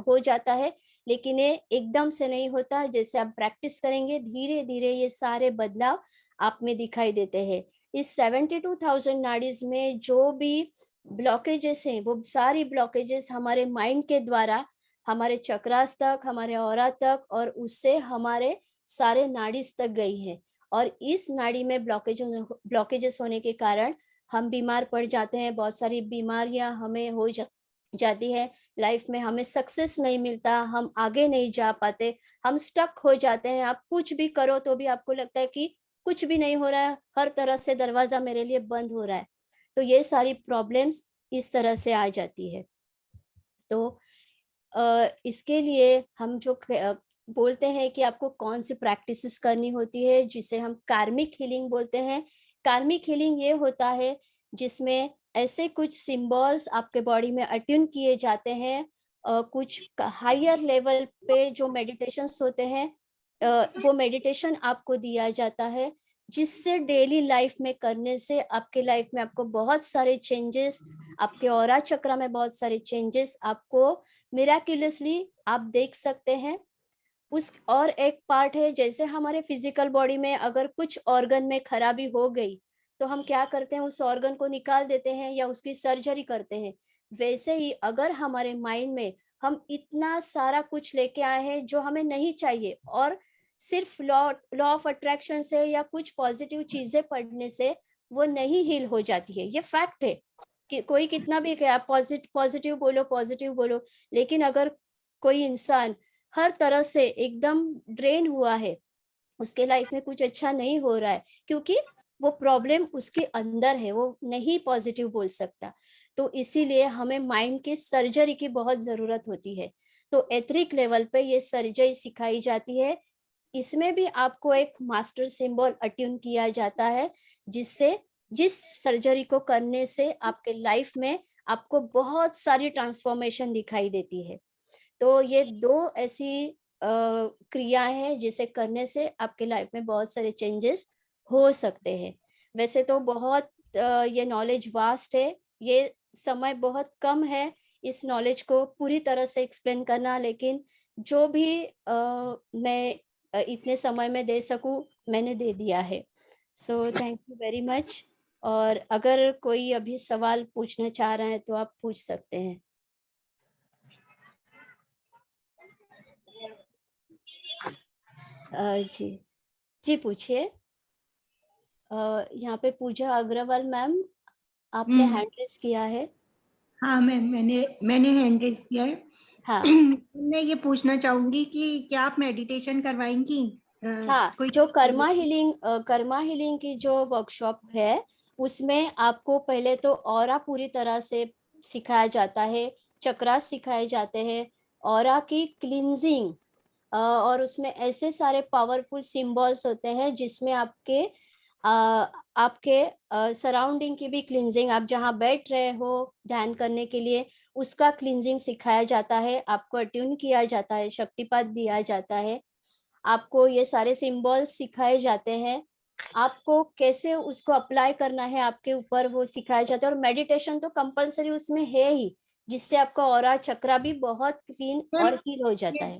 हो जाता है। लेकिन ये एकदम से नहीं होता। जैसे आप प्रैक्टिस करेंगे, धीरे धीरे ये सारे बदलाव आप में दिखाई देते हैं। इस 72,000 नाड़ीज में जो भी ब्लॉकेजेस हैं, वो सारी ब्लॉकेजेस हमारे माइंड के द्वारा हमारे चक्रास तक, हमारे ऑरा तक, और उससे हमारे सारे नाड़ीज तक गई है। और इस नाड़ी में ब्लॉकेजेस होने के कारण हम बीमार पड़ जाते हैं। बहुत सारी बीमारियां हमें जाती है। लाइफ में हमें सक्सेस नहीं मिलता, हम आगे नहीं जा पाते, हम स्टक हो जाते हैं। आप कुछ भी करो तो भी आपको लगता है कि कुछ भी नहीं हो रहा है, हर तरह से दरवाजा मेरे लिए बंद हो रहा है। तो ये सारी प्रॉब्लम्स इस तरह से आ जाती है। तो इसके लिए हम जो बोलते हैं कि आपको कौन सी प्रैक्टिसेस करनी होती है, जिसे हम कार्मिक हीलिंग बोलते हैं। कार्मिक हीलिंग ये होता है जिसमें ऐसे कुछ सिंबल्स आपके बॉडी में अट्यून किए जाते हैं। कुछ हायर लेवल पे जो मेडिटेशंस होते हैं, वो मेडिटेशन आपको दिया जाता है, जिससे डेली लाइफ में करने से आपके लाइफ में आपको बहुत सारे चेंजेस, आपके ऑरा चक्र में बहुत सारे चेंजेस आपको मिराक्युलसली आप देख सकते हैं। उस और एक पार्ट है, जैसे हमारे फिजिकल बॉडी में अगर कुछ ऑर्गन में खराबी हो गई तो हम क्या करते हैं, उस ऑर्गन को निकाल देते हैं या उसकी सर्जरी करते हैं। वैसे ही अगर हमारे माइंड में हम इतना सारा कुछ लेके आए हैं जो हमें नहीं चाहिए, और सिर्फ लॉ लॉ ऑफ अट्रैक्शन से या कुछ पॉजिटिव चीजें पढ़ने से वो नहीं हील हो जाती है, ये फैक्ट है। कि कोई कितना भी क्या पॉजिटिव बोलो, लेकिन अगर कोई इंसान हर तरह से एकदम ड्रेन हुआ है, उसके लाइफ में कुछ अच्छा नहीं हो रहा है, क्योंकि वो प्रॉब्लम उसके अंदर है, वो नहीं पॉजिटिव बोल सकता। तो इसीलिए हमें माइंड की सर्जरी की बहुत जरूरत होती है। तो एथरिक लेवल पे ये सर्जरी सिखाई जाती है। इसमें भी आपको एक मास्टर सिंबल अट्यून किया जाता है, जिससे जिस सर्जरी को करने से आपके लाइफ में आपको बहुत सारी ट्रांसफॉर्मेशन दिखाई देती है। तो ये दो ऐसी क्रियाएं हैं जिसे करने से आपके लाइफ में बहुत सारे चेंजेस हो सकते हैं। वैसे तो बहुत ये नॉलेज वास्ट है, ये समय बहुत कम है इस नॉलेज को पूरी तरह से एक्सप्लेन करना, लेकिन जो भी मैं इतने समय में दे सकूं मैंने दे दिया है। So thank you very much. और अगर कोई अभी सवाल पूछना चाह रहे हैं तो आप पूछ सकते हैं। जी जी पूछिए। यहाँ पे पूजा अग्रवाल मैम, आपने हम्म। हैंड रेस किया है। हाँ मैम, मैंने हैंड रेस किया है। हाँ मैं ये पूछना चाहूंगी कि क्या आप मेडिटेशन करवाएंगी? हाँ, कोई जो कर्मा हीलिंग की जो वर्कशॉप है, उसमें आपको पहले तो ऑरा पूरी तरह से सिखाया जाता है, चक्रास सिखाए जाते हैं, ऑरा की क्लींजिंग, और उसमें ऐसे सारे पावरफुल सिंबल्स होते हैं जिसमें आपके सराउंडिंग की भी क्लींजिंग, आप जहाँ बैठ रहे हो ध्यान करने के लिए उसका क्लींजिंग सिखाया जाता है, आपको अट्यून किया जाता है, शक्तिपात दिया जाता है, आपको ये सारे सिंबल्स सिखाए जाते हैं, आपको कैसे उसको अप्लाई करना है आपके ऊपर वो सिखाया जाता है। और मेडिटेशन तो कंपलसरी उसमें है ही, जिससे आपका ऑरा चक्रा भी बहुत क्लीन मैम, और हील हो ये जाता है।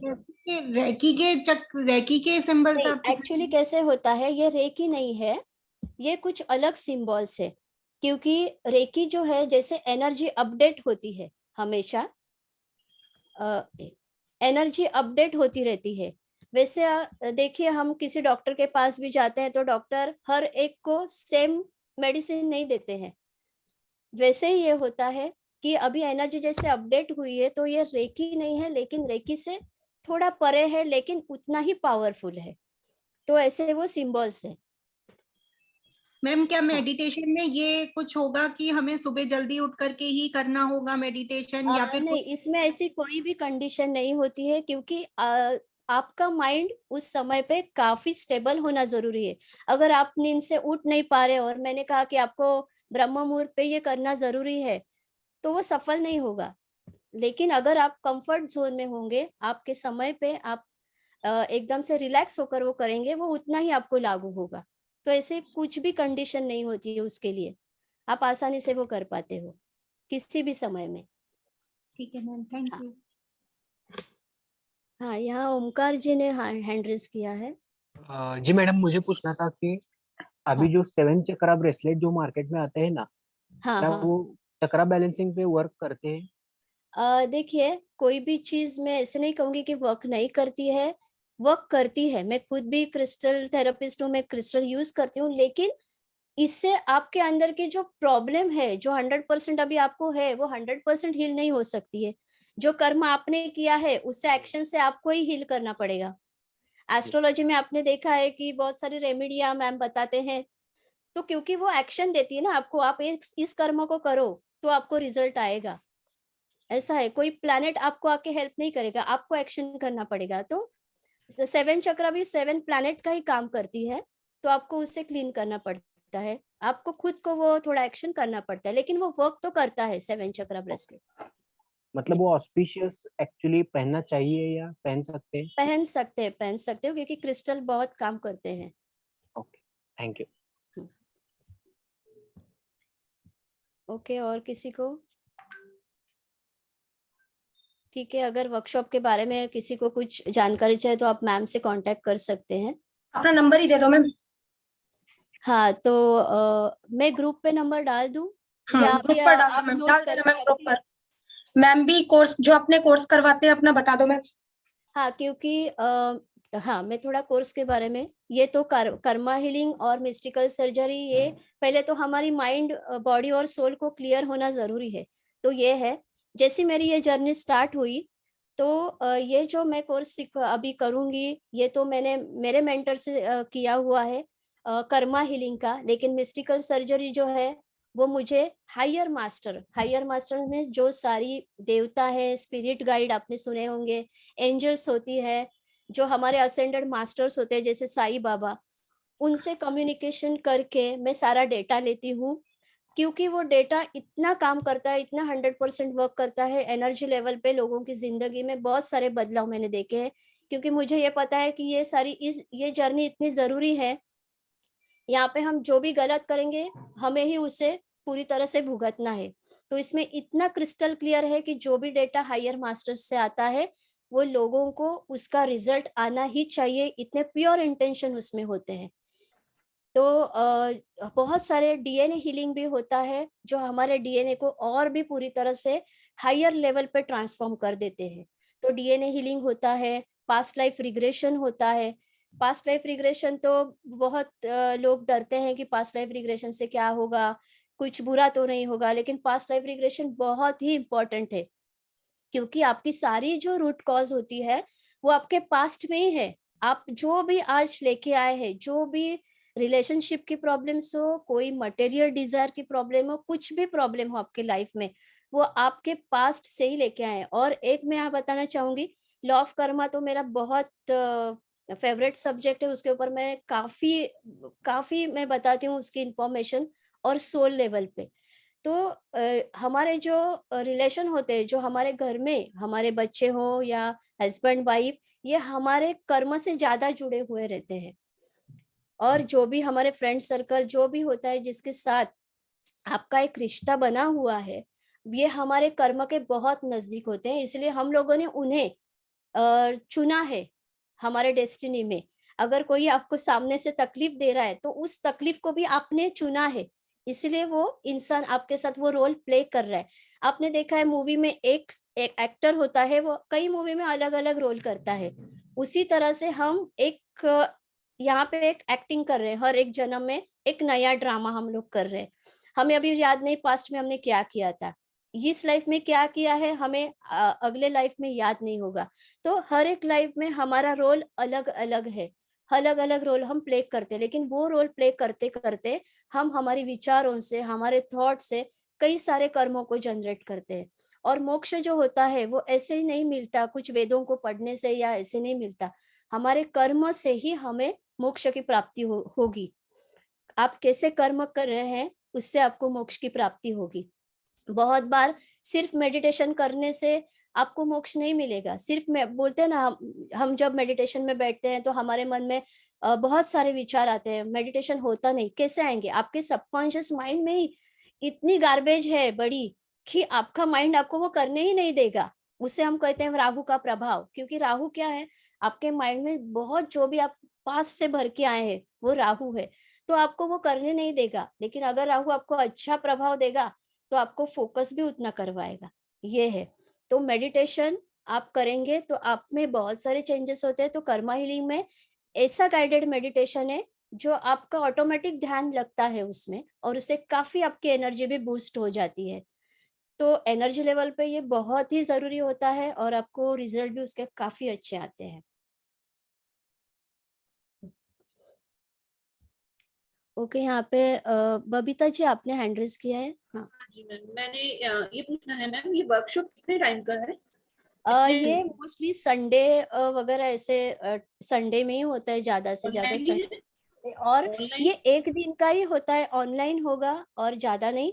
रेकी के सिंबल्स नहीं, आप एक्चुअली सिखाएंगे? कैसे होता है, ये रेकी नहीं है, ये कुछ अलग सिंबल्स है। क्योंकि रेकी जो है जैसे एनर्जी अपडेट होती है हमेशा, एनर्जी अपडेट होती रहती है। वैसे देखिए, हम किसी डॉक्टर के पास भी जाते हैं तो डॉक्टर हर एक को सेम मेडिसिन नहीं देते हैं। वैसे ही ये होता है कि अभी एनर्जी जैसे अपडेट हुई है, तो ये रेकी नहीं है, लेकिन रेकी से थोड़ा परे है, लेकिन उतना ही पावरफुल है। तो ऐसे वो सिंबल्स है। मैम, क्या हाँ, मेडिटेशन में ये कुछ होगा कि हमें सुबह जल्दी उठ करके ही करना होगा मेडिटेशन, या फिर कुछ? नहीं, इसमें ऐसी कोई भी कंडीशन नहीं होती है, क्योंकि आपका माइंड उस समय पे काफी स्टेबल होना जरूरी है। अगर आप नींद से उठ नहीं पा रहे और मैंने कहा कि आपको ब्रह्म मुहूर्त पे ये करना जरूरी है, तो वो सफल नहीं होगा। लेकिन अगर आप कंफर्ट जोन में होंगे, आपके समय पे आप एकदम से रिलैक्स होकर वो करेंगे, वो उतना ही आपको लागू होगा। तो ऐसे कुछ भी कंडीशन नहीं होती है उसके लिए, आप आसानी से वो कर पाते हो किसी भी समय में। ठीक है मैम, थैंक हाँ यू। हाँ, यहाँ ओमकार जी ने हैंड रेस किया है। जी मैडम, मुझे पूछना था कि हाँ अभी जो 7 चक्रा ब्रेसलेट जो मार्केट में आते हैं ना, हाँ क्या हाँ। वो चक्रा बैलेंसिंग पे वर्क करते हैं? देखिए, कोई भी चीज मैं ऐसे नहीं कहूंगी कि वर्क नहीं करती है, वर्क करती है। मैं खुद भी क्रिस्टल थेरेपिस्ट हूँ, मैं क्रिस्टल यूज करती हूँ, लेकिन इससे आपके अंदर की जो प्रॉब्लम है, जो 100% अभी आपको है, वो 100% हील नहीं हो सकती है। जो कर्म आपने किया है उससे एक्शन से आपको ही हील करना पड़ेगा। एस्ट्रोलॉजी में आपने देखा है कि बहुत सारी रेमेडिया मैम बताते हैं, तो क्योंकि वो एक्शन देती है ना आपको, आप इस कर्म को करो तो आपको रिजल्ट आएगा। ऐसा है, कोई प्लैनेट आपको आके हेल्प नहीं करेगा, आपको एक्शन करना पड़ेगा। तो 7 चक्र भी 7 प्लैनेट का ही काम करती है, तो आपको उससे क्लीन करना पड़ता है, आपको खुद को वो थोड़ा एक्शन करना पड़ता है, लेकिन वो वर्क तो करता है 7 चक्र ब्रेसलेट। मतलब वो ऑस्पिशियस एक्चुअली पहनना चाहिए या पहन सकते हैं? पहन सकते हो, क्योंकि क्रिस्टल बहुत काम करते हैं। Okay, thank you. ओके, और किसी को? ठीक है, अगर वर्कशॉप के बारे में किसी को कुछ जानकारी चाहिए तो आप मैम से कांटेक्ट कर सकते हैं। अपना नंबर ही दे दो मैम। हाँ, तो मैं ग्रुप पे नंबर डाल दूं हाँ, या ग्रुप अभी पर डाल दो आप मैम, नोट डाल देना करके मैम ग्रुप पर। मैम भी कोर्स जो अपने कोर्स करवाते हैं अपना बता दो मैम। हाँ, क्योंकि हाँ, मैं थोड़ा कोर्स के बारे में, ये तो कर्मा हीलिंग और मिस्टिकल सर्जरी, ये पहले तो हमारी माइंड, बॉडी और सोल को क्लियर होना जरूरी है। तो ये है, जैसी मेरी ये जर्नी स्टार्ट हुई तो ये जो मैं कोर्स अभी करूंगी, ये तो मैंने मेरे मेंटर से किया हुआ है कर्मा हीलिंग का। लेकिन मिस्टिकल सर्जरी जो है वो मुझे हायर मास्टर में जो सारी देवता है, स्पिरिट गाइड आपने सुने होंगे, एंजल्स होती है, जो हमारे असेंडेड मास्टर्स होते हैं जैसे साईं बाबा, उनसे कम्युनिकेशन करके मैं सारा डेटा लेती हूँ। क्योंकि वो डेटा इतना काम करता है, इतना 100% वर्क करता है एनर्जी लेवल पे, लोगों की जिंदगी में बहुत सारे बदलाव मैंने देखे हैं। क्योंकि मुझे ये पता है कि ये जर्नी इतनी जरूरी है। यहाँ पे हम जो भी गलत करेंगे हमें ही उसे पूरी तरह से भुगतना है। तो इसमें इतना क्रिस्टल क्लियर है कि जो भी डेटा हायर मास्टर्स से आता है वो लोगों को उसका रिजल्ट आना ही चाहिए, इतने प्योर इंटेंशन उसमें होते हैं। तो बहुत सारे डीएनए हीलिंग भी होता है जो हमारे डीएनए को और भी पूरी तरह से हायर लेवल पे ट्रांसफॉर्म कर देते हैं। तो डीएनए हीलिंग होता है, पास्ट लाइफ रिग्रेशन होता है। पास्ट लाइफ रिग्रेशन तो बहुत लोग डरते हैं कि पास्ट लाइफ रिग्रेशन से क्या होगा, कुछ बुरा तो नहीं होगा, लेकिन पास्ट लाइफ रिग्रेशन बहुत ही इंपॉर्टेंट है। क्योंकि आपकी सारी जो रूट कॉज होती है वो आपके पास्ट में ही है। आप जो भी आज लेके आए हैं, जो भी रिलेशनशिप की प्रॉब्लम्स हो, कोई मटेरियल डिजायर की प्रॉब्लम हो, कुछ भी प्रॉब्लम हो आपके लाइफ में, वो आपके पास्ट से ही लेके आए हैं। और एक मैं यहाँ बताना चाहूंगी, लॉ ऑफ कर्मा तो मेरा बहुत फेवरेट सब्जेक्ट है, उसके ऊपर मैं काफी काफी मैं बताती हूँ उसकी इंफॉर्मेशन, और सोल लेवल पे। तो हमारे जो रिलेशन होते हैं, जो हमारे घर में हमारे बच्चे हो या हस्बैंड वाइफ, ये हमारे कर्म से ज्यादा जुड़े हुए रहते हैं। और जो भी हमारे फ्रेंड सर्कल जो भी होता है जिसके साथ आपका एक रिश्ता बना हुआ है, ये हमारे कर्म के बहुत नजदीक होते हैं। इसलिए हम लोगों ने उन्हें चुना है हमारे डेस्टिनी में। अगर कोई आपको सामने से तकलीफ दे रहा है तो उस तकलीफ को भी आपने चुना है, इसलिए वो इंसान आपके साथ वो रोल प्ले कर रहा है। आपने देखा है मूवी में एक एक्टर होता है, वो कई मूवी में अलग अलग रोल करता है। उसी तरह से हम यहाँ पे एक एक्टिंग कर रहे हैं, हर एक जन्म में एक नया ड्रामा हम लोग कर रहे हैं। हमें अभी याद नहीं पास्ट में हमने क्या किया था, इस लाइफ में क्या किया है हमें अगले लाइफ में याद नहीं होगा। तो हर एक लाइफ में हमारा रोल अलग अलग है, अलग अलग रोल हम प्ले करते हैं। लेकिन वो रोल प्ले करते करते हम हमारे विचारों से, हमारे थॉट से कई सारे कर्मों को जनरेट करते हैं। और मोक्ष जो होता है वो ऐसे ही नहीं मिलता, कुछ वेदों को पढ़ने से या ऐसे नहीं मिलता। हमारे कर्म से ही हमें मोक्ष की प्राप्ति होगी। आप कैसे कर्म कर रहे हैं उससे आपको मोक्ष की प्राप्ति होगी। बहुत बार सिर्फ मेडिटेशन करने से आपको मोक्ष नहीं मिलेगा। सिर्फ बोलते हैं ना, हम जब मेडिटेशन में बैठते हैं तो हमारे मन में बहुत सारे विचार आते हैं, मेडिटेशन होता नहीं। कैसे आएंगे? आपके सबकॉन्शियस माइंड में ही इतनी गार्बेज है बड़ी कि आपका माइंड आपको वो करने ही नहीं देगा। उसे हम कहते हैं राहु का प्रभाव। क्योंकि राहु क्या है, आपके माइंड में बहुत जो भी आप पास से भर के आए हैं वो राहु है, तो आपको वो करने नहीं देगा। लेकिन अगर राहु आपको अच्छा प्रभाव देगा तो आपको फोकस भी उतना करवाएगा। ये है। तो मेडिटेशन आप करेंगे तो आप में बहुत सारे चेंजेस होते हैं। तो कर्मा हीलिंग में ऐसा गाइडेड मेडिटेशन है जो आपका ऑटोमेटिक ध्यान लगता है उसमें, और उससे काफी आपकी एनर्जी भी बूस्ट हो जाती है। तो एनर्जी लेवल पे ये बहुत ही जरूरी होता है और आपको रिजल्ट भी उसके काफी अच्छे आते हैं। ओके, यहाँ पे बबीता जी आपने हैंड रेज किया है। हाँ जी मैम, मैंने ये पूछना है मैम, ये वर्कशॉप कितने टाइम का है? ये मोस्टली संडे वगैरह ऐसे संडे में ही होता है, ज्यादा से ज्यादा संडे। और ये एक दिन का ही होता है, ऑनलाइन होगा और ज्यादा नहीं।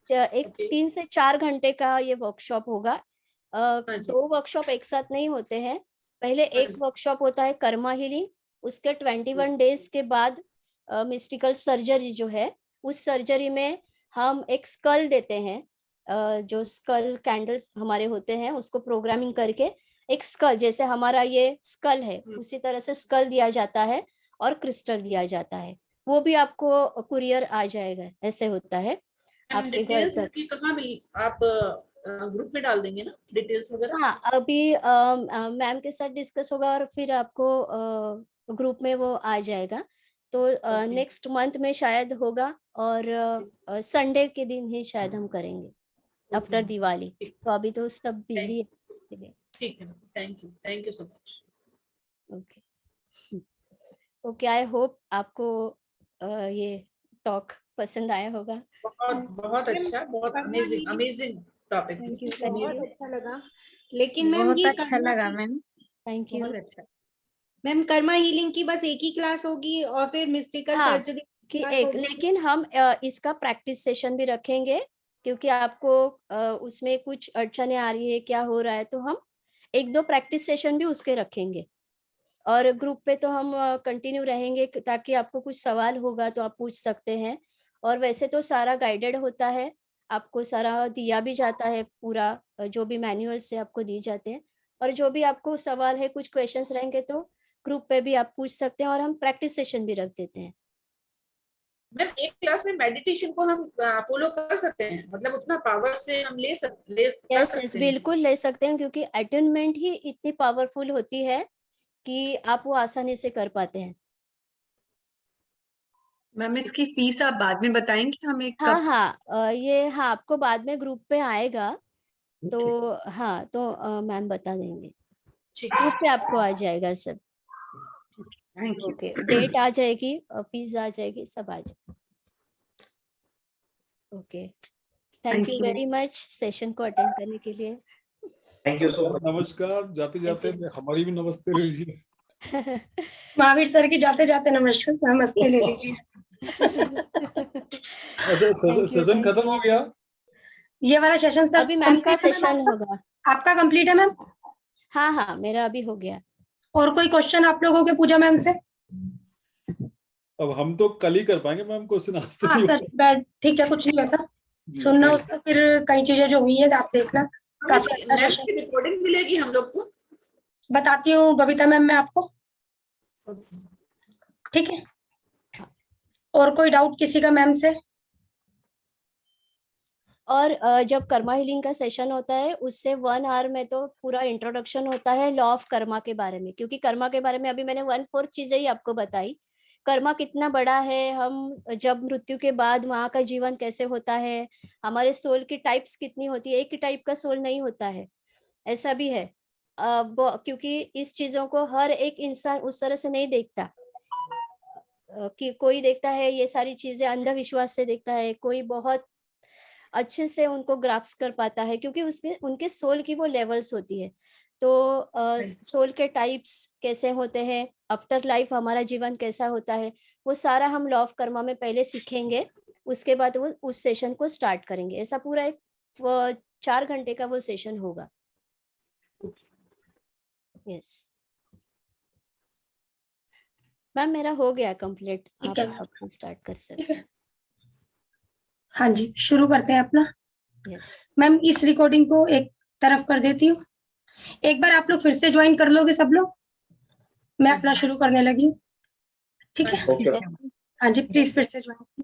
एक 3 से 4 घंटे का ये वर्कशॉप होगा। 2 वर्कशॉप एक साथ नहीं होते हैं। पहले एक वर्कशॉप होता है कर्मा हीलिंग, उसके 21 डेज के बाद मिस्टिकल सर्जरी जो है, उस सर्जरी में हम एक स्कल देते हैं। जो स्कल कैंडल्स हमारे होते हैं उसको प्रोग्रामिंग करके एक स्कल, जैसे हमारा ये स्कल है उसी तरह से स्कल दिया जाता है और क्रिस्टल दिया जाता है, वो भी आपको कुरियर आ जाएगा, ऐसे होता है आपके घर डिटेल्स तक। इसकी कहाँ मिली? आप ग्रुप में डाल देंगे ना डिटेल्स वगैरह? हाँ, अभी मैम के साथ डिस्कस होगा और फिर आपको ग्रुप में वो आ जाएगा। तो Okay. नेक्स्ट मंथ में शायद होगा और संडे के दिन ही शायद हम करेंगे आफ्टर दिवाली। ठीक। तो अभी तो सब बिजी है। ठीक है, thank you so much. Okay okay, I hope आपको ये टॉक पसंद आया होगा। बहुत अच्छा, बहुत अमेजिंग टॉपिक। थैंक यू, बहुत अच्छा लगा। लेकिन मैम बहुत ये अच्छा लगा मैम, थैंक यू। बहुत अच्छा। मैम कर्मा हीलिंग की बस एक ही क्लास होगी और फिर मिस्टिकल हाँ, सर्जरी कि क्लास एक, होगी? लेकिन हम इसका प्रैक्टिस सेशन भी रखेंगे क्योंकि आपको उसमें कुछ अड़चने आ रही है, क्या हो रहा है, तो हम 1-2 प्रैक्टिस सेशन भी उसके रखेंगे और ग्रुप पे तो हम कंटिन्यू रहेंगे ताकि आपको कुछ सवाल होगा तो आप पूछ सकते हैं। और वैसे तो सारा गाइडेड होता है, आपको सारा दिया भी जाता है, पूरा जो भी मैनुअल से आपको दिए जाते हैं, और जो भी आपको सवाल है, कुछ क्वेश्चंस रहेंगे तो ग्रुप पे भी आप पूछ सकते हैं और हम प्रैक्टिस सेशन भी रख देते हैं। मैम एक क्लास में मेडिटेशन को हम फॉलो कर सकते हैं, मतलब उतना पावर से हम कर यस सकते हैं? बिल्कुल ले सकते हैं क्योंकि अटेनमेंट ही इतनी पावरफुल होती है कि आप वो आसानी से कर पाते हैं। मैम इसकी फीस आप बाद में बताएंगे हमें हाँ कब? हाँ, ये हाँ आपको बाद में ग्रुप पे आएगा तो ठीक। हाँ, तो मैम बता देंगे, ठीक ग्रुप है, पे आपको आ जाएगा सब। Thank you. ओके, डेट आ जाएगी, फीस आ जाएगी, सब आ जाएगा। Okay, thank you very much session को अटेंड करने के लिए। Thank you so much. नमस्कार, जाते जाते हमारी भी नमस्ते ले लीजिए। महावीर सर की जाते जाते नमस्ते ले लीजिए। अच्छा, सेशन खत्म हो गया? ये वाला सेशन सर अभी मैम का complete है सेशन आपका? होगा। आपका कंप्लीट है मैम? हाँ हाँ, मेरा अभी हो गया। और कोई क्वेश्चन आप लोगों के पूजा मैम से? अब हम तो कल ही कर पाएंगे मैम, क्वेश्चन आज तो हाँ नहीं सर, बैठ, ठीक है, कुछ नहीं होता, जी, सुनना जी। उसका, फिर कई चीजें जो हुई है आप देखना, काफी अच्छा मैम सेशन। की रिकॉर्डिंग मिलेगी हम लोग को? बताती हूँ बबीता मैम मैं आपको, ठीक है? और कोई डाउट किसी का मैम से? और जब कर्मा हीलिंग का सेशन होता है उससे 1 आवर में तो पूरा इंट्रोडक्शन होता है लॉ ऑफ कर्मा के बारे में, क्योंकि कर्मा के बारे में अभी मैंने 1/4 चीजें ही आपको बताई। कर्मा कितना बड़ा है, हम जब मृत्यु के बाद वहां का जीवन कैसे होता है, हमारे सोल की टाइप्स कितनी होती है, एक ही टाइप का सोल नहीं होता है, ऐसा भी है। क्योंकि इस चीजों को हर एक इंसान उस तरह से नहीं देखता, कि कोई देखता है ये सारी चीजें अंधविश्वास से देखता है, कोई बहुत अच्छे से उनको ग्राफ्स कर पाता है क्योंकि उसके उनके सोल की वो लेवल्स होती है। तो सोल के टाइप्स कैसे होते हैं, आफ्टर लाइफ हमारा जीवन कैसा होता है, वो सारा हम लॉ ऑफ कर्मा में पहले सीखेंगे, उसके बाद वो उस सेशन को स्टार्ट करेंगे। ऐसा पूरा एक 4 घंटे का वो सेशन होगा। यस मैम, मेरा हो गया कंप्लीट, ठीक आप है। अपना स्टार्ट कर ठीक सकते है, हाँ जी, शुरू करते हैं अपना। हैं। यस मैम इस रिकॉर्डिंग को एक तरफ कर देती हूँ, एक बार आप लोग फिर से ज्वाइन कर लोगे सब लोग, मैं अपना शुरू करने लगी हूँ, ठीक है? ओके। हाँ जी, प्लीज फिर से ज्वाइन।